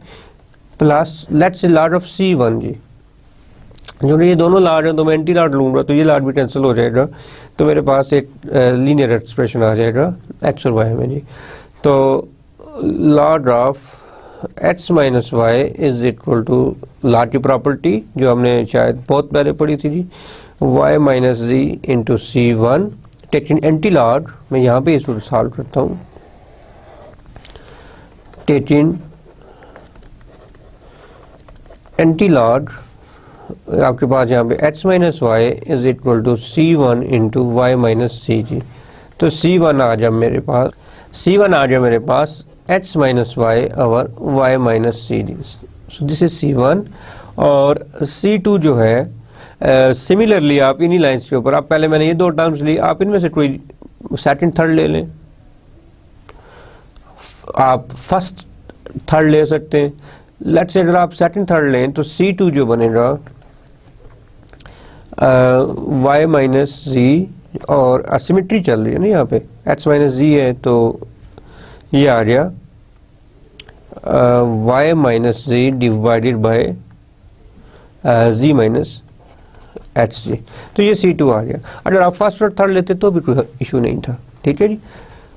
plus let's say log of c1 जी। जो ये दोनों log हैं तो मैं एंटी लॉग लूँगा तो ये लॉग भी कैंसिल हो जाएगा, तो मेरे पास एक लीनियर एक्सप्रेशन आ जाएगा x और y में जी। तो log of h minus y is equal to log की प्रॉपर्टी जो हमने शायद बहुत पहले पढ़ी थी जी, y minus z into c1 taking anti log. मैं यहाँ पे इसको सॉल्व करता हूँ, taking एंटीलॉग आपके पास यहाँ पे h minus y is equal to C1 into y minus c जी। तो C1 आ जाए मेरे पास h माइनस वाई और y माइनस सी जी। सो दिस इज C1 और C2 जो है सिमिलरली आप इन्हीं लाइंस के ऊपर, आप पहले मैंने ये दो टर्म्स ली, आप इनमें से कोई सेकंड थर्ड ले लें, आप फर्स्ट थर्ड ले सकते हैं। लेट्स से अगर आप सेकंड थर्ड लें तो C2 जो बनेगा y माइनस z और असिमेट्री चल रही है ना यहाँ पे, h माइनस z है तो ये आ गया y minus z divided by z minus H G. तो ये C2 आ गया। अगर आप फर्स्ट और थर्ड लेते तो भी कोई इशू नहीं था, ठीक है जी।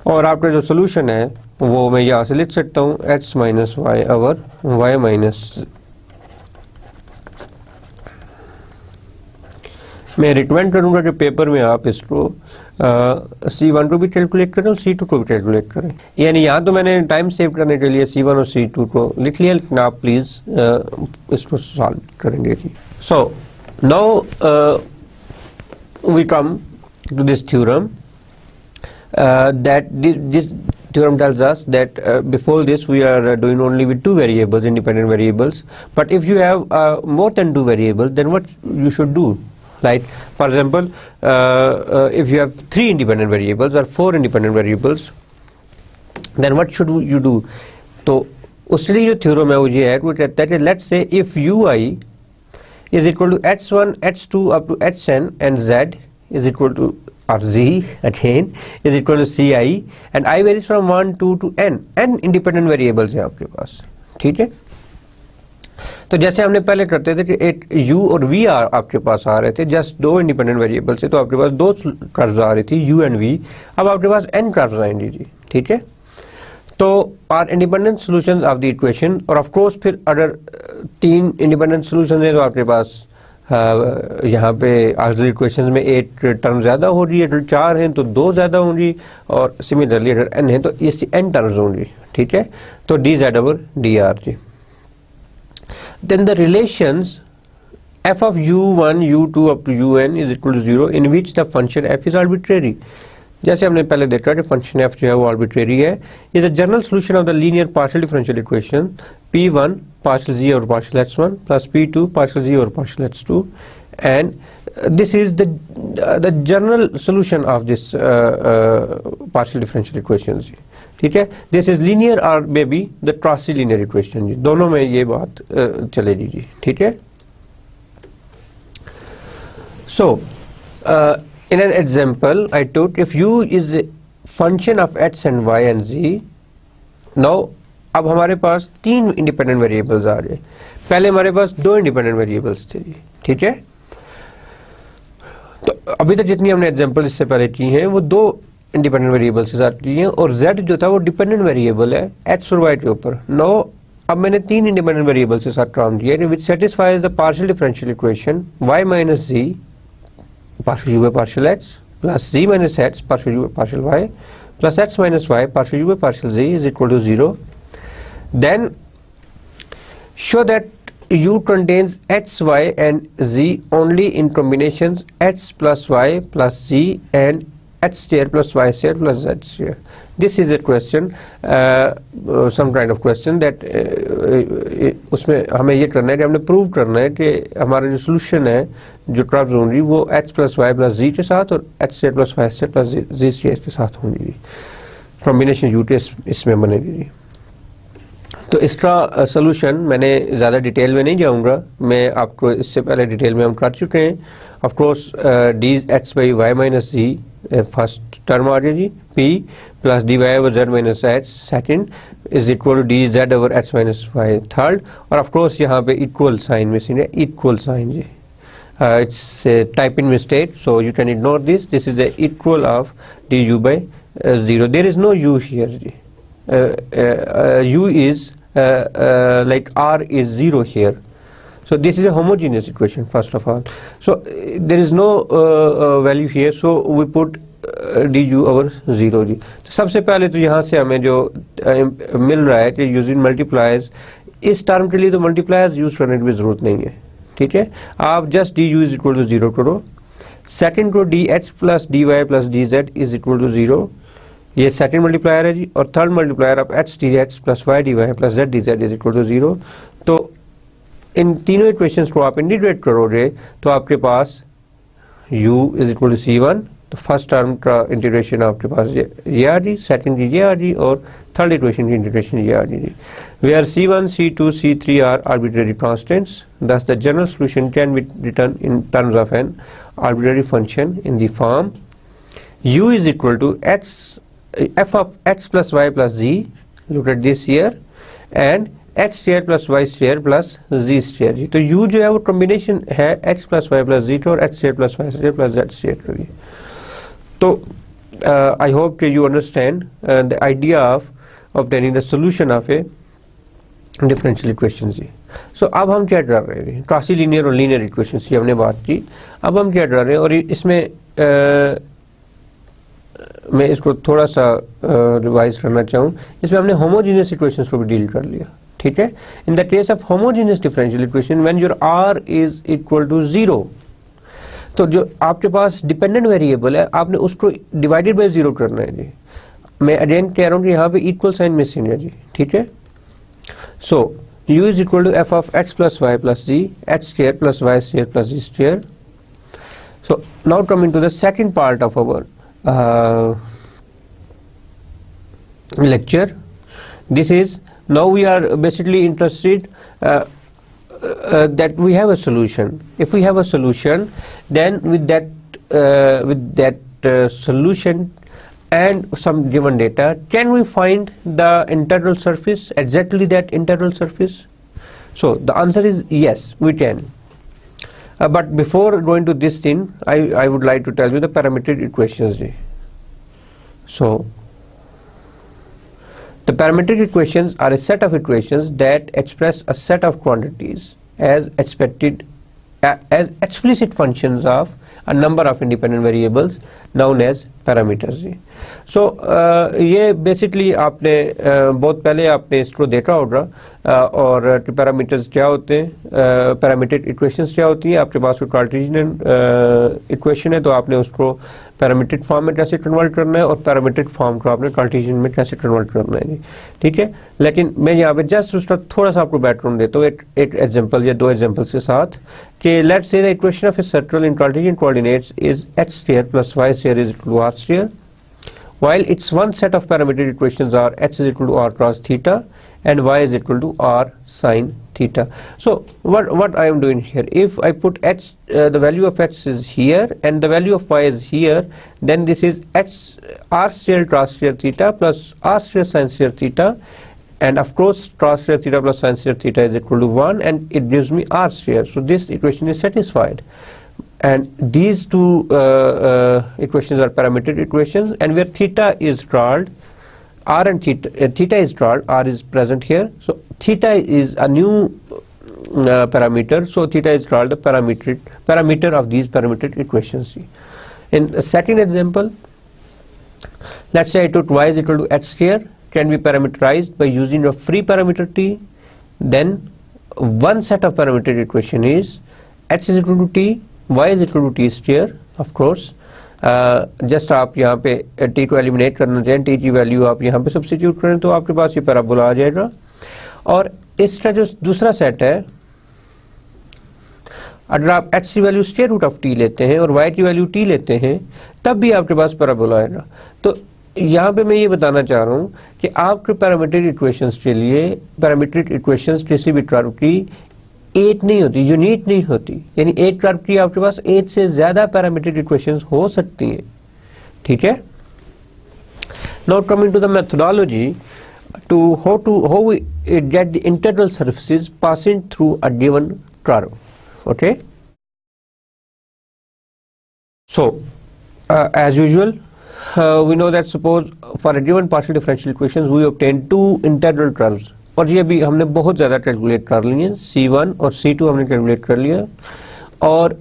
और आपका जो सोल्यूशन है वो मैं यहाँ से लिख सकता हूँ h माइनस वाई और y माइनस, मैं रिकमेंड करूँगा कि पेपर में आप इसको C1 को भी कैलकुलेट करें और C2 को भी कैलकुलेट करें। यानी यहाँ तो मैंने टाइम सेव करने के लिए C1 और C2 को लिख लिया, लेकिन आप प्लीज़ इसको सॉल्व करेंगे जी। So now we come to this theorem that this theorem tells us that before this we are doing only with two variables, independent variables, but if you have more than two variables, then what you should do, right? For example, if you have three independent variables or four independent variables, then what should you do? तो उसके लिए जो theorem है वो ये है, वो कहता है कि let's say if ui is equal to h1 h2 up to hn and z is equal to or z again is equal to ci and I varies from 1 2 to n independent variables है आपके पास, ठीक है। तो जैसे हमने पहले करते थे कि एक u और v आपके पास आ रहे थे, जस्ट दो इंडिपेंडेंट वेरिएबल से, तो आपके पास दो कर्व्स आ रही थी u एंड v, अब आपके पास n कर्व्स आएंगे जी, ठीक है। तो are independent solutions of the equation, और ऑफ कोर्स फिर अगर तीन इंडिपेंडेंट सॉल्यूशन है तो आपके पास यहाँ पे ऑक्सिलरी इक्वेशंस में एक टर्म ज़्यादा हो रही है, अगर चार हैं तो दो ज़्यादा होंगी, और सिमिलरली अगर n है तो इसकी n टर्म्स होंगी, ठीक है। तो d z over d r जी। Then the relations f of u1 u2 up to un is equal to 0 in which the function f is arbitrary। जैसे हमने पहले देखा कि फंक्शन f जो है वो आर्बिट्रेरी है, is a general solution of the linear partial differential equation p1 partial z over partial h1 plus p2 partial z over partial h2, and this is the general solution of this partial differential equations, ठीक है। this is linear or maybe the quasi linear equation जी, दोनों में ये बात चलेगी जी, ठीक है। so in an example I took if u is a function of x and y and z, now अब हमारे पास तीन इंडिपेंडेंट वेरिएबल्स आ गए, पहले हमारे पास दो इंडिपेंडेंट वेरिएबल्स थे, ठीक है। तो अभी तक जितनी हमने एग्जांपल इससे पहले की हैं वो दो इंडिपेंडेंट वेरिएबल्स के साथ की हैं, और z जो था वो डिपेंडेंट वेरिएबल है x और y के ऊपर। नो अब मैंने तीन इंडिपेंडेंट वेरिएबल्स के साथ काम किया which satisfies the partial differential equation y minus z partial u by partial x plus z minus h partial u by partial y plus x minus y partial u by partial z is equal to 0। Then show that u contains h, y and z only in combinations h plus y plus z and h square plus y square plus z square. This is a question, some kind of question that उसमें हमें ये करना है कि हमने prove करना है कि हमारा जो सोल्यूशन है जो कर्व्स होंगी वो h plus y plus z के साथ और h square plus y square plus z square के साथ होंगी, कॉम्बिनेशन u के इसमें बनेगी। तो इसका सोल्यूशन मैंने ज़्यादा डिटेल में नहीं जाऊंगा, मैं आपको इससे पहले डिटेल में हम कर चुके हैं। Of course d h by y minus g first term आ गया जी, p plus d y over z minus h second is equal to d z over h minus y third, और ऑफ कोर्स यहाँ पे equal sign missing है, equal sign जी, it's type in mistake, so you can ignore this, this is the equal of d u by zero, there is no you here जी, u is like r is 0 here, so this is a homogeneous equation first of all, so there is no value here, so we put D you over 0 जी। तो सबसे पहले तो यहाँ से हमें जो मिल रहा है कि यूजिंग मल्टीप्लायर्स, इस टर्म के लिए तो मल्टीप्लायर्स यूज करने की भी जरूरत नहीं है, ठीक है। आप just d u is equal to 0 करो। सेकंड को d h plus d y plus d z is equal to 0, ये सेकंड मल्टीप्लायर है जी। और third multiplier of h d h plus y d y plus z d z is equal to 0। तो इन तीनों equations को आप integrate करोगे तो आपके पास u is equal to C1, तो फर्स्ट टर्म का इंटीग्रेशन आपके पास ये आ जी, सेकंड की ये आ जी, और थर्ड इक्वेशन की इंटीग्रेशन ये आ जी। Where C1, C2, C3 are arbitrary constants, thus the general solution can be written in terms of an arbitrary function in the form u is equal to f of x plus y plus z, look at this here, and h square plus y square plus z square जी। तो u जो है वो combination है x plus y plus z और h square plus y square plus z square का भी। तो I hope that you understand the idea of obtaining the solution of a differential equation ji. So अब हम क्या कर रहे हैं, क्वासी लीनियर और लीनियर इक्वेशंस की हमने बात की। अब हम क्या कर रहे हैं, और इसमें मैं इसको थोड़ा सा रिवाइज करना चाहूँ, इसमें हमने होमोजेनियस इक्वेशंस को भी डील कर लिया, ठीक है। In the case of homogeneous differential equation when your r is equal to 0, तो जो आपके पास डिपेंडेंट वेरिएबल है आपने उसको डिवाइडेड बाय 0 करना है जी। मैं अगेन कह रहा हूँ कि यहाँ पे इक्वल साइन मिसिंग है जी, ठीक है। So u is equal to f of x plus y plus z, h square plus y square plus z square. So now coming to the second part of our lecture. This is, now we are basically interested that we have a solution. If we have a solution, then with that solution and some given data, can we find the internal surface, exactly that internal surface? So the answer is yes, we can. But before going to this thing, I would like to tell you the parametric equations. So the parametric equations are a set of equations that express a set of quantities as explicit functions of a number of independent variables known as parameters. So ये basically आपने बहुत पहले आपने इसको देखा होगा, और parameters क्या होते हैं, पैरामीट्रिक इक्वेशंस क्या होती हैं। आपके पास कोई कार्टेशियन इक्वेशन है तो आपने उसको पैरामीट्रिक फॉर्म में कैसे कन्वर्ट करना है, और पैरामीट्रिक फॉर्म को आपने कार्टेशियन में कैसे कन्वर्ट करना है, ठीक है। लेकिन मैं यहाँ पे जस्ट उसका थोड़ा सा आपको बैकग्राउंड देता हूँ एक एग्जांपल या दो एग्जांपल्स के साथ, कि let's say the equation of a circle in Cartesian coordinates is h square plus y square is equal to r square, while its one set of parametric equations are h is equal to r cos theta and y is equal to r sin theta. So what I am doing here, if I put h, the value of h is here and the value of y is here, then this is h r square cos square theta plus r square sin square theta, and of course cos square theta plus sin square theta is equal to 1, and it gives me r square. So this equation is satisfied. And these two equations are parametric equations, and where theta is called r and theta is called r is present here, so theta is a new parameter, so theta is called the parameter of these parametric equations. In the second example, let's say I took y is equal to h square, can be parameterized by using a free parameter t. Then one set of parametric equation is h is equal to t, y is equal to t square, of course. Just आप यहाँ पे t को eliminate करना चाहें, t की value आप यहाँ पे सब्स्टिट्यूट करें तो आपके पास ये पैराबोला आ जाएगा। और इसका जो दूसरा सेट है, अगर आप h की value square root of t लेते हैं और y की वैल्यू t लेते हैं, तब भी आपके पास पैराबोला आएगा। तो यहाँ पे मैं ये बताना चाह रहा हूँ कि आपके पैरामीट्रिक इक्वेशंस के लिए पैरामीट्रिक इक्वेशंस किसी भी कर्व की एक नहीं होती, यूनिक नहीं होती, यानी एक कर्व की आपके पास एक से ज्यादा पैरामीट्रिक इक्वेशंस हो सकती हैं, ठीक है। Now coming to the methodology to how we get the integral surfaces passing through a given curve. Okay, so as usual, we know that suppose for a given partial differential equations we obtain two integral curves, और ये भी हमने बहुत ज़्यादा calculate कर लिए, C1 और C2 हमने कैलकुलेट कर लिया, और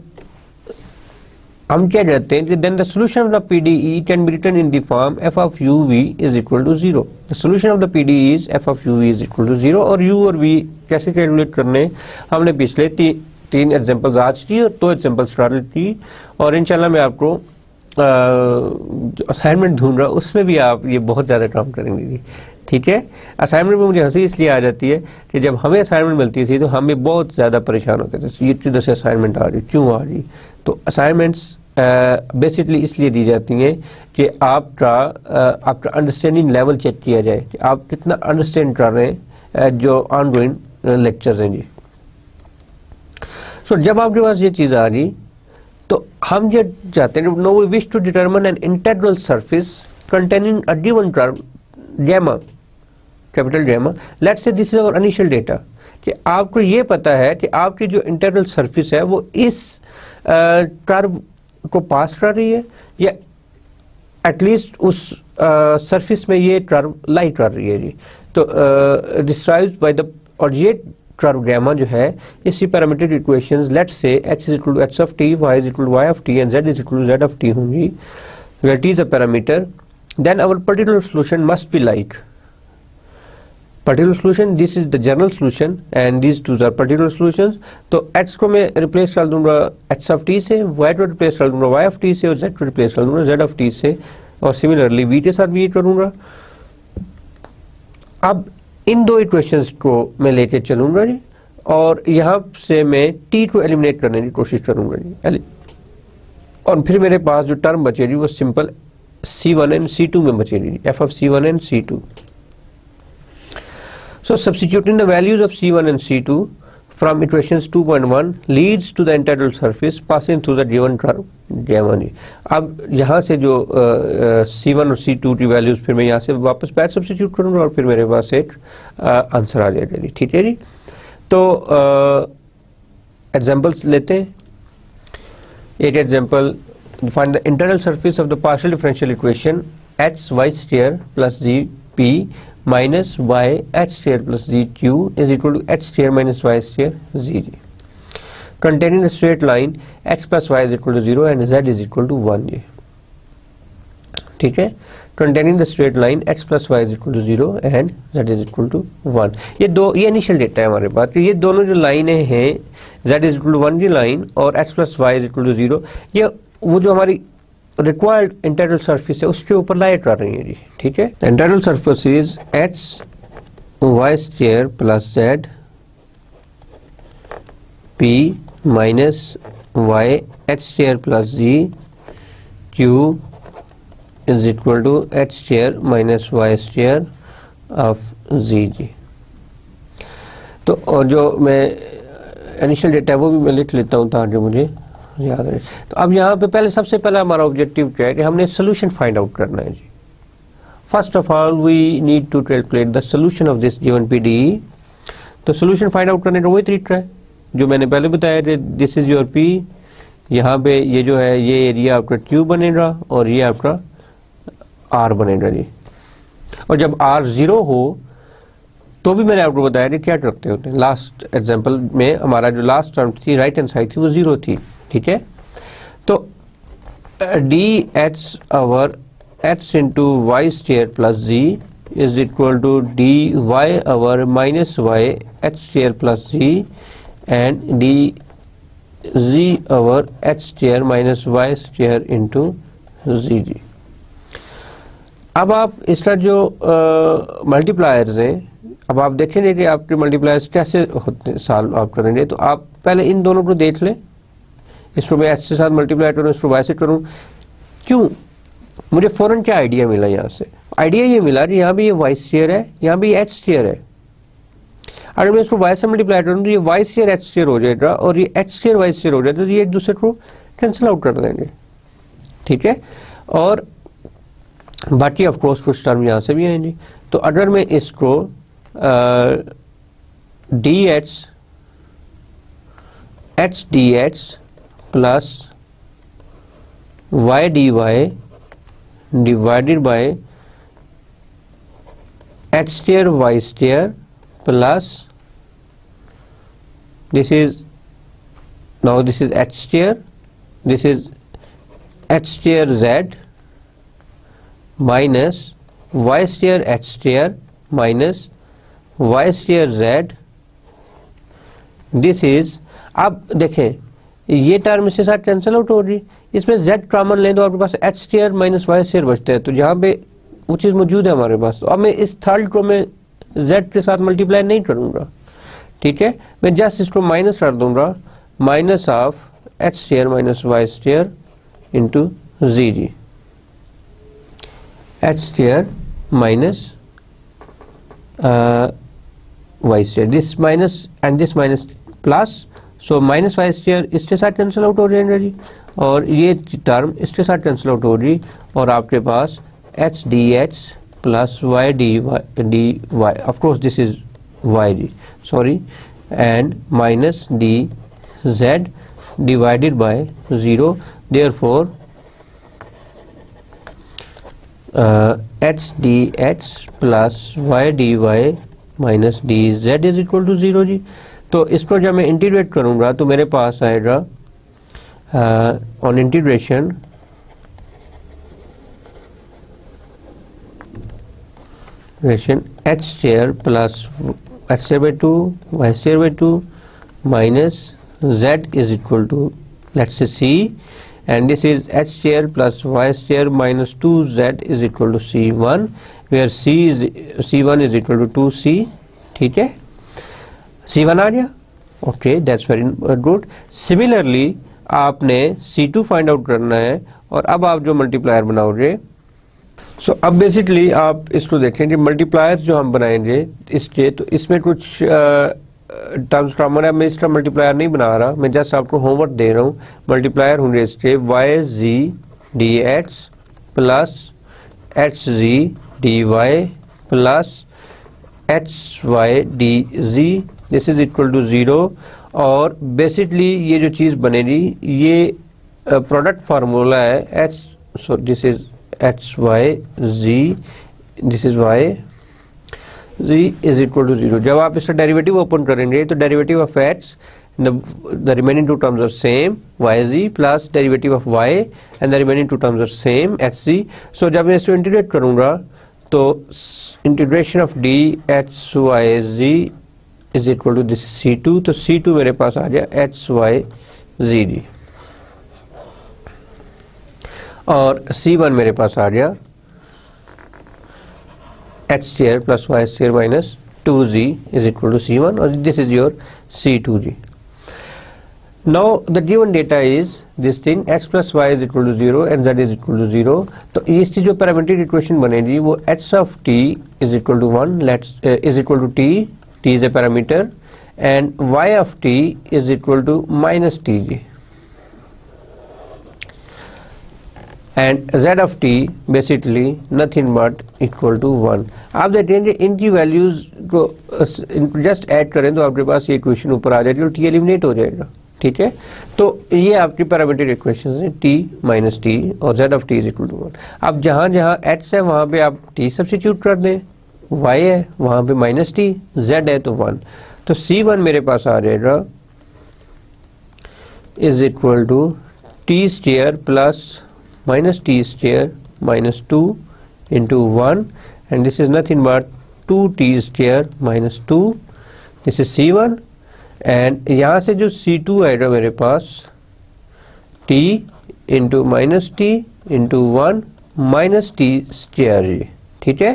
हम क्या कहते हैं कि then the solution of the PDE can be written in the form f of u v is equal to 0। The solution of the PDE is f of u v is equal to 0। और you और we कैसे calculate करने, हमने पिछले तीन examples आज की और 2 एग्जांपल्स स्टार्ट की, और इंशाल्लाह मैं आपको जो असाइनमेंट ढूंढ रहा हूँ उसमें भी आप ये बहुत ज़्यादा काम करेंगे जी, ठीक है। असाइनमेंट में मुझे हंसी इसलिए आ जाती है कि जब हमें असाइनमेंट मिलती थी तो हमें बहुत ज़्यादा परेशान होते थे, ये किधर से असाइनमेंट आ रही, क्यों आ रही। तो असाइनमेंट्स बेसिकली इसलिए दी जाती हैं कि आपका अंडरस्टैंडिंग लेवल चेक किया जाए कि आप कितना अंडरस्टैंड कर रहे हैं जो ऑनगोइंग लेक्चर्स हैं जी। सो जब आपके पास ये चीज़ आ रही तो हम ये चाहते हैं, no we wish to determine an integral surface containing a given curve gamma, capital gamma, let's say this is our initial data, कि आपको ये पता है कि आपकी जो इंटीग्रल सरफेस है वो इस कर्व को पास कर रही है या एटलीस्ट उस सरफेस में ये कर्व लाई कर रही है जी। तो डिस्क्राइब्ड बाय द, और ये कर्व गैमा जो है इसी parametric equations let's say h is equal to x of t, y is equal to y of t and z is equal to z of t होंगी, where t is a parameter, then our particular solution must be like particular solution, this is the general solution and these two are particular solutions। तो x को मैं replace कर दूंगा h of t से, y को replace कर दूंगा y of t से और z को रिप्लेस कर दूंगा z ऑफ t से, और सिमिलरली v के साथ भी करूंगा। अब इन 2 इक्वेशंस को मैं लेके चलूंगा जी, और यहाँ से मैं t को एलिमिनेट करने की कोशिश करूंगा जी, और फिर मेरे पास जो टर्म बचेगी वो सिंपल c1 एंड c2 में बचेगी, f of c1 and c2। So substituting the values of c1 and c2 from equations 2.1 leads to the integral surface passing through the given curve gamma जी। अब यहाँ से जो c1 और c2 की values फिर मैं यहाँ से वापस बैक सब्स्टिट्यूट करूँगा और फिर मेरे पास एक आंसर आ जाएगा जी, ठीक है जी। तो एग्जांपल्स लेते हैं। एक example, find the integral surface of the partial differential equation h y square plus z p minus y h square plus z q is equal to h square minus y square z containing the straight line x plus y is equal to 0 and z is equal to 1 जी, ठीक है। containing the straight line x plus y is equal to 0 and z is equal to 1। ये initial data है हमारे पास। तो ये दोनों जो लाइनें हैं z is equal to 1 की लाइन और x plus y is equal to 0, ये वो जो हमारी रिक्वायर्ड इंटीग्रल सरफेस है उसके ऊपर लाई कर रही है जी, ठीक है। Integral surface is h y square plus z p minus y h square plus z q is equal to h square minus y square of z जी। तो और जो मैं इनिशियल डेटा है वो भी मैं लिख लेता हूँ ताकि मुझे याद रहे। तो अब यहाँ पे पहले सबसे पहला हमारा ऑब्जेक्टिव क्या है कि हमने सोल्यूशन फाइंड आउट करना है जी। First of all we need to calculate the solution of this given PDE. तो सोल्यूशन फाइंड आउट करने का वही तरीका है जो मैंने पहले बताया, दिस इज योर पी, यहाँ पे ये जो है ये एरिया आपका क्यू बनेगा और ये आपका आर बनेगा जी। और जब आर 0 हो तो भी मैंने आपको बताया कि क्या करते होते हैं। लास्ट एग्जांपल में हमारा जो लास्ट टर्म थी राइट हैंड साइड थी वो 0 थी, ठीक है। तो d h over h into y square plus g is equal to d y over minus y h square plus g and d g over h square minus y square into g जी। अब आप इसका जो multipliers हैं, अब आप देखेंगे कि आपके मल्टीप्लायर्स कैसे होते हैं सॉल्व आप करेंगे। तो आप पहले इन दोनों को देख लें, इसको मैं h के साथ मल्टीप्लाई करूँ, इसको y से करूँ। क्यों, मुझे फौरन क्या आइडिया मिला यहाँ से? आइडिया ये मिला कि यहाँ भी ये y स्क्वायर है, यहाँ भी h स्क्वायर है। अगर मैं इसको y से मल्टीप्लाई करूँ तो ये y स्क्वायर h स्क्वायर हो जाएगा और ये h स्क्वायर y स्क्वायर हो जाएगा, तो ये एक दूसरे को कैंसिल आउट कर देंगे, ठीक है। और बाकी ऑफ कोर्स कुछ टर्म यहाँ से भी आएंगे। तो अगर मैं इसको d h d h plus y d y divided by h square y square plus this is now this is h square, this is h square z minus y square h square minus y square z, this is, अब देखें ये term इसके साथ cancel out हो रही, इसमें z common लें तो आपके पास h square minus y square बचता है, तो यहाँ पे वो चीज़ मौजूद है हमारे पास। अब मैं इस थर्ड को मैं z के साथ मल्टीप्लाई नहीं करूँगा, ठीक है, मैं जस्ट इसको माइनस कर दूंगा, minus of h square minus y square into z, h square minus y square, this minus and this minus plus, so minus y square इसके साथ कैंसिल आउट हो जाएगा जी, और ये टर्म इसके साथ कैंसिल आउट हो रही, और आपके पास h d h plus y d y, of course this is y जी, sorry, and minus d z divided by 0, therefore h d h plus y d y minus d z is equal to 0 जी। तो इसको जब मैं integrate करूंगा तो मेरे पास आएगा on integration h square plus h square by 2 y square by 2 minus z is equal to let's say c, and this is h square plus y square minus 2z is equal to c1, where c1 is equal to 2c, ठीक है, c1 आ गया, okay, that's very good. Similarly आपने c2 find out करना है, और अब आप जो मल्टीप्लायर बनाओगे, सो अब बेसिकली आप इसको देखें कि मल्टीप्लायर जो हम बनाएंगे इसके, तो इसमें कुछ टर्म्स कॉमन है, मैं इसका मल्टीप्लायर नहीं बना रहा, मैं जस्ट आपको होमवर्क दे रहा हूँ। मल्टीप्लायर होंगे इसके y z d x plus h z d y plus h y d z, this is equal to 0, और बेसिकली ये जो चीज़ बनेगी ये प्रोडक्ट फार्मूला है h, so this is h y z, this is y z is equal to 0। जब आप इसका डेरिवेटिव ओपन करेंगे तो derivative of x, the remaining two terms are same, yz plus derivative of y and the remaining two terms are same, hz। so जब मैं इसको integrate करूंगा तो integration of d h y z is equal to this c2, तो c2 मेरे पास आ गया एच वाई जी डी, और c1 मेरे पास आ गया h square plus y square minus 2z is equal to c1, और this is your c2g। now the given data is this thing, x plus y is equal to 0 and z is equal to 0। तो इसकी जो parametric equation बनेगी वो h of t is equal to 1 is equal to t is a parameter, and y of t is equal to minus tg, and z of t basically nothing but equal to 1। आप देखेंगे इनकी values को just add करें तो आपके पास ये equation ऊपर आ जाएगी और t एलिमिनेट हो जाएगा, ठीक है। तो ये आपकी पैरामीट्रिक इक्वेशन है t माइनस टी और z of t is equal to 1। अब जहाँ जहाँ h है वहाँ पे आप t सब्स्टिट्यूट कर दें, y है वहाँ पे माइनस टी, z है तो 1, तो c1 मेरे पास आ जाएगा is equal to t square plus minus t square minus 2 into 1, and this is nothing but 2t square minus 2, this is c1, and यहाँ से जो c2 आएगा मेरे पास t into minus t into 1 minus t square, ठीक है।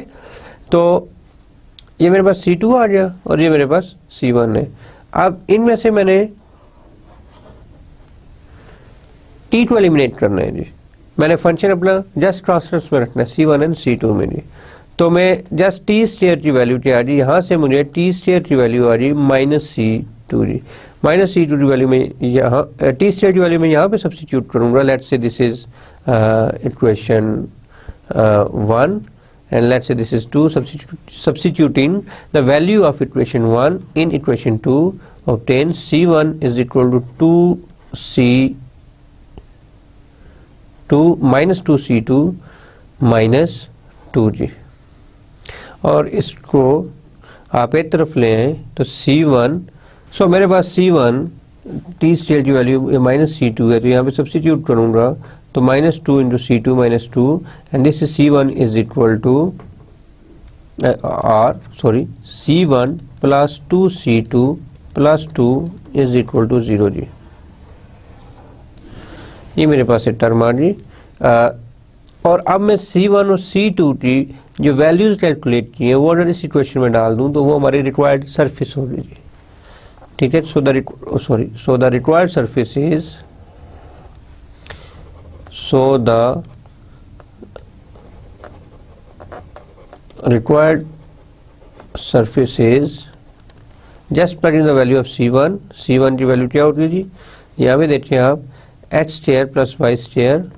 तो ये मेरे पास c2 आ गया और ये मेरे पास c1 है। अब इनमें से मैंने t को एलिमिनेट करना है जी, मैंने फंक्शन अपना जस्ट ट्रांसफर्स में रखना है c1 एंड c2 में जी, तो मैं जस्ट टी स्क्वायर की वैल्यू क्या आ रही, यहाँ से मुझे टी स्क्वायर की वैल्यू आ रही माइनस c2 जी, माइनस c2 की वैल्यू में यहाँ टी स्क्वायर की वैल्यू में यहाँ पे सब्स्टिट्यूट करूँगा, let's say this is equation 1 and let's say this is 2, substituting the value of equation 1 in equation 2 obtain c1 is equal to 2c2 minus 2c2 minus 2g, और इसको आप एक तरफ ले आए तो c1, सो मेरे पास c1 टी स्क्वायर की वैल्यू माइनस c2 है, तो यहाँ पे सब्स्टिट्यूट करूँगा तो -2 into C2 -2 and this is C1 is equal to C1 plus 2C2 plus 2 is equal to 0 जी। ये मेरे पास एक टर्म आ गई। और अब मैं C1 और C2 की जो वैल्यूज कैलकुलेट की है वो अगर इस इक्वेशन में डाल दूं तो वो हमारी रिक्वायर्ड सरफेस होगी जी। ठीक है, so the required surface is just plug in the value of C1 की वैल्यू क्या होगी जी, यहाँ पे देखिए आप h square plus y square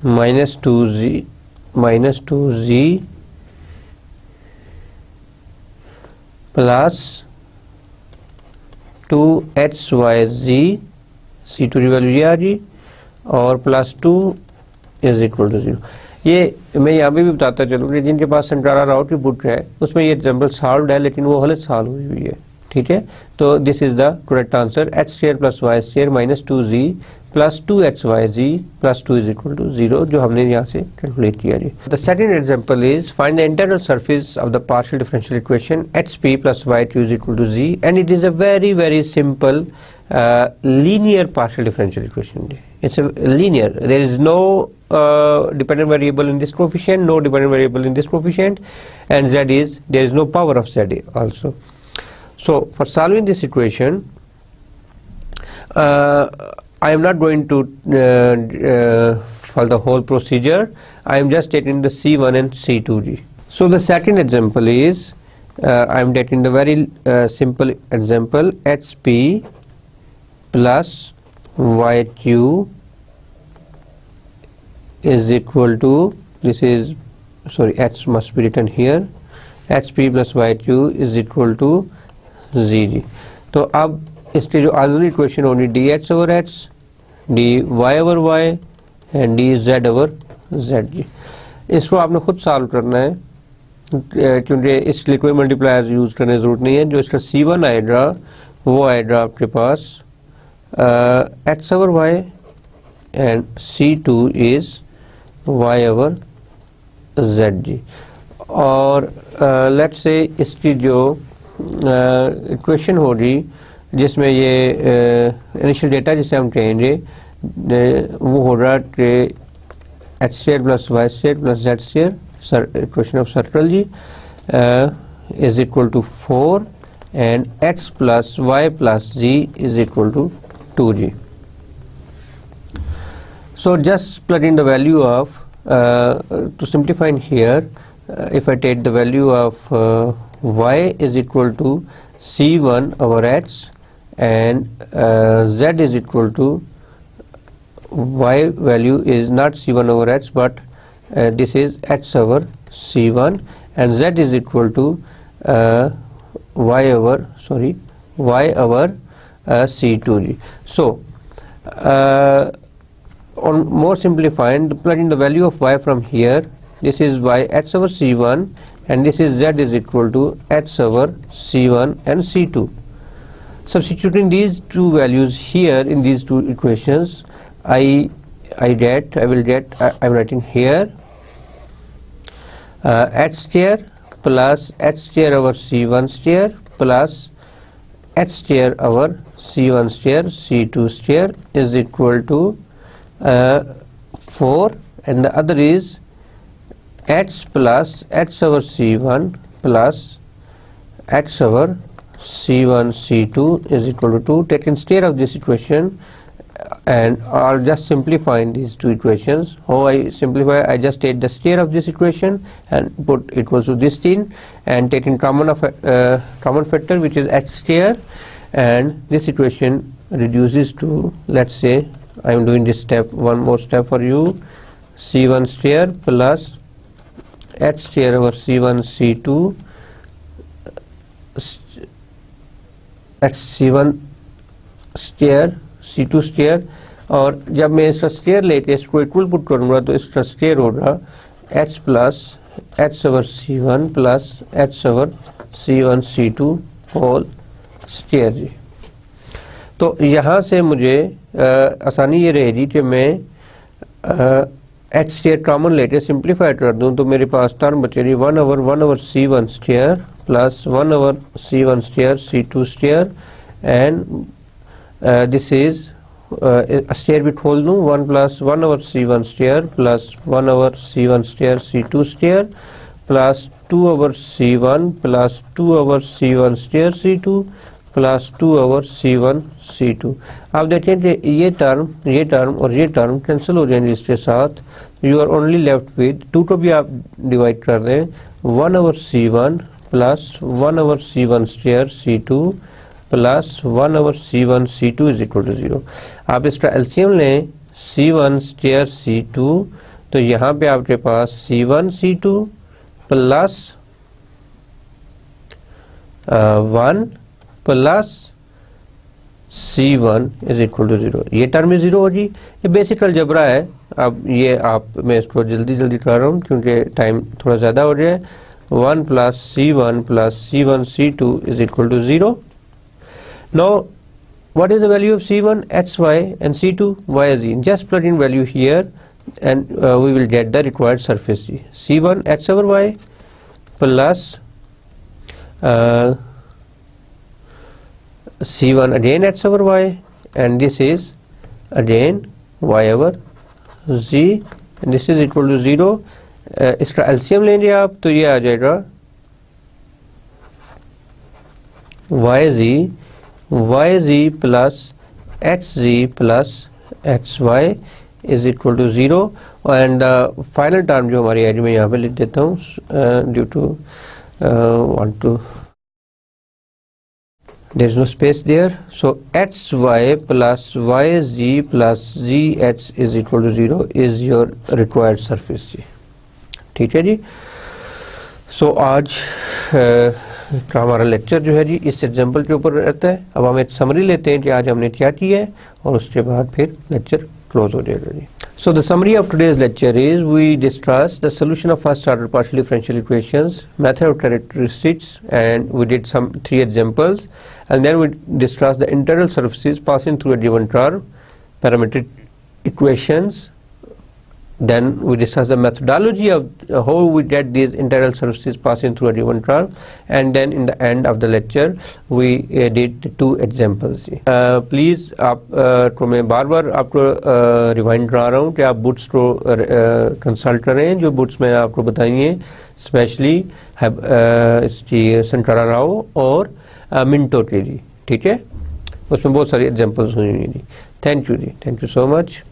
-2z plus 2hyz C2 की वैल्यू ये आ गई और प्लस 2 इज इक्वल टू 0। ये मैं यहाँ पे भी बताता चलूँ कि जिनके पास संटारा राउट की बुक है उसमें ये एग्जाम्पल सॉल्व है लेकिन वो गलत सॉल्व हुई है। ठीक है, तो this is the correct answer, h square plus y square -2z plus 2hyz plus 2 is equal to 0, जो हमने यहाँ से कैलकुलेट किया जी। The second example is find the internal surface of the partial differential equation hp plus y2 is equal to z and it is a very simple linear partial differential equation. It's a linear, there is no dependent variable in this coefficient, no dependent variable in this coefficient, and there is no power of z also. So for solving this equation I am not going to follow the whole procedure, I am just taking the C1 and C2. So the second example is I am taking the very simple example, HP plus YQ is equal to, this is H must be written here, HP plus YQ is equal to Z। तो अब इसकी जो auxiliary equation होगी dH over H, dy over Y and dz over Z जी। इसको आपने खुद solve करना है क्योंकि इसलिए कोई मल्टीप्लायर यूज करने की जरूरत नहीं है। जो इसका C1 आएगा वो आएगा आपके पास x over y and C2 is y over z जी। और लेट्स से इसकी जो इक्वेशन होगी जिसमें ये इनिशियल डेटा जिसे हम कहेंगे वो हो रहा कि h square plus y square plus z square, equation of circle जी, is equal to 4 and x plus y plus z is equal to 2g. So just plug in the value of to simplify here, if I take the value of y is equal to c1 over h and z is equal to y value is not c1 over h but this is h over c1 and z is equal to y over C2g. So on more simplifying, plugging the value of y from here, this is y h over c1 and this is z is equal to h over c1 and c2. Substituting these two values here in these two equations, I'm writing here h square plus h square over c1 square plus h square over c1 square c2 square is equal to 4 and the other is h plus h over c1 plus h over c1 c2 is equal to 2. Taking square of this equation and I'll just simplifying these two equations. How I simplify? I just take the square of this equation and put equals to this thing and taking common factor which is h square, and this equation reduces to, let's say I am doing this step, one more step for you, c1 square plus h square over c1 c2 h c1 square c2 square, और जब मैं इसका square लेके इसको equal put करूंगा तो इसका square होगा h plus h over c1 plus h over c1 c2 whole square जी। तो यहाँ से मुझे आसानी ये रहेगी कि मैं एच स्टेयर कॉमन लेके सिंप्लीफाई कर दूँ, तो मेरे पास टर्म बचेगी 1 over C1 square plus 1 over C1 stair C2 square and this is square भी खोल दूँ 1 plus 1 over C1 square plus 1 over C1 stair C2 square plus 2 over C1 plus 2 over C1 stair C2 plus 2 over C1 C2। आप देखें कि ये term और ये term cancel हो जाएंगे इसके साथ, you are only left with 2 को भी आप डिवाइड कर दें 1 over C1 plus 1 over C1 stair C2 plus 1 over C1 C2 is equal to 0। आप इसका एलसीएम लें C1 स्टेयर C2, तो यहाँ पे आपके पास C1 C2 plus 1 plus C1 is equal to 0। ये टर्म में 0 होगी, ये बेसिक अलजेब्रा है। अब ये मैं इसको जल्दी कर रहा हूँ क्योंकि टाइम थोड़ा ज़्यादा हो रहा है। 1 plus C1 C2 is equal to 0। Now what is the value of C1, xy and C2, yz? Just plug in value here and we will get the required surface G. C1 x over y plus C1 again x over y and this is again y over z and this is equal to 0। इसका LCM लेंगे आप तो ये आ जाएगा yz plus xz plus xy is equal to 0 and final term जो हमारी एज में यहाँ पे लिख देता हूँ due to want to there is no space there, so xy plus yz plus zh is equal to 0 is your required surface जी। ठीक है जी। सो आज का हमारा लेक्चर जो है जी इस एग्जांपल के ऊपर रहता है। अब हम एक समरी लेते हैं कि आज हमने क्या किया है और उसके बाद फिर लेक्चर क्लोज हो जाएगा जी। So the summary of today's lecture is we discussed the solution of first order partial differential equations, method of characteristics, and we did some 3 examples, and then we discussed the integral surfaces passing through a given curve, parametric equations. Then we discussed the methodology of how we get these integral surfaces passing through a given curve, and then in the end of the lecture we did 2 examples। Please आप को मैं बार आपको rewind करा रहा हूँ कि आप books को कंसल्ट करें, जो बुक्स मैंने आपको बताई हैं, स्पेशली इसकी संकारा राव और मिंटो की जी। ठीक है, उसमें बहुत सारी एग्जाम्पल्स हुई जी। थैंक यू जी, थैंक यू सो मच।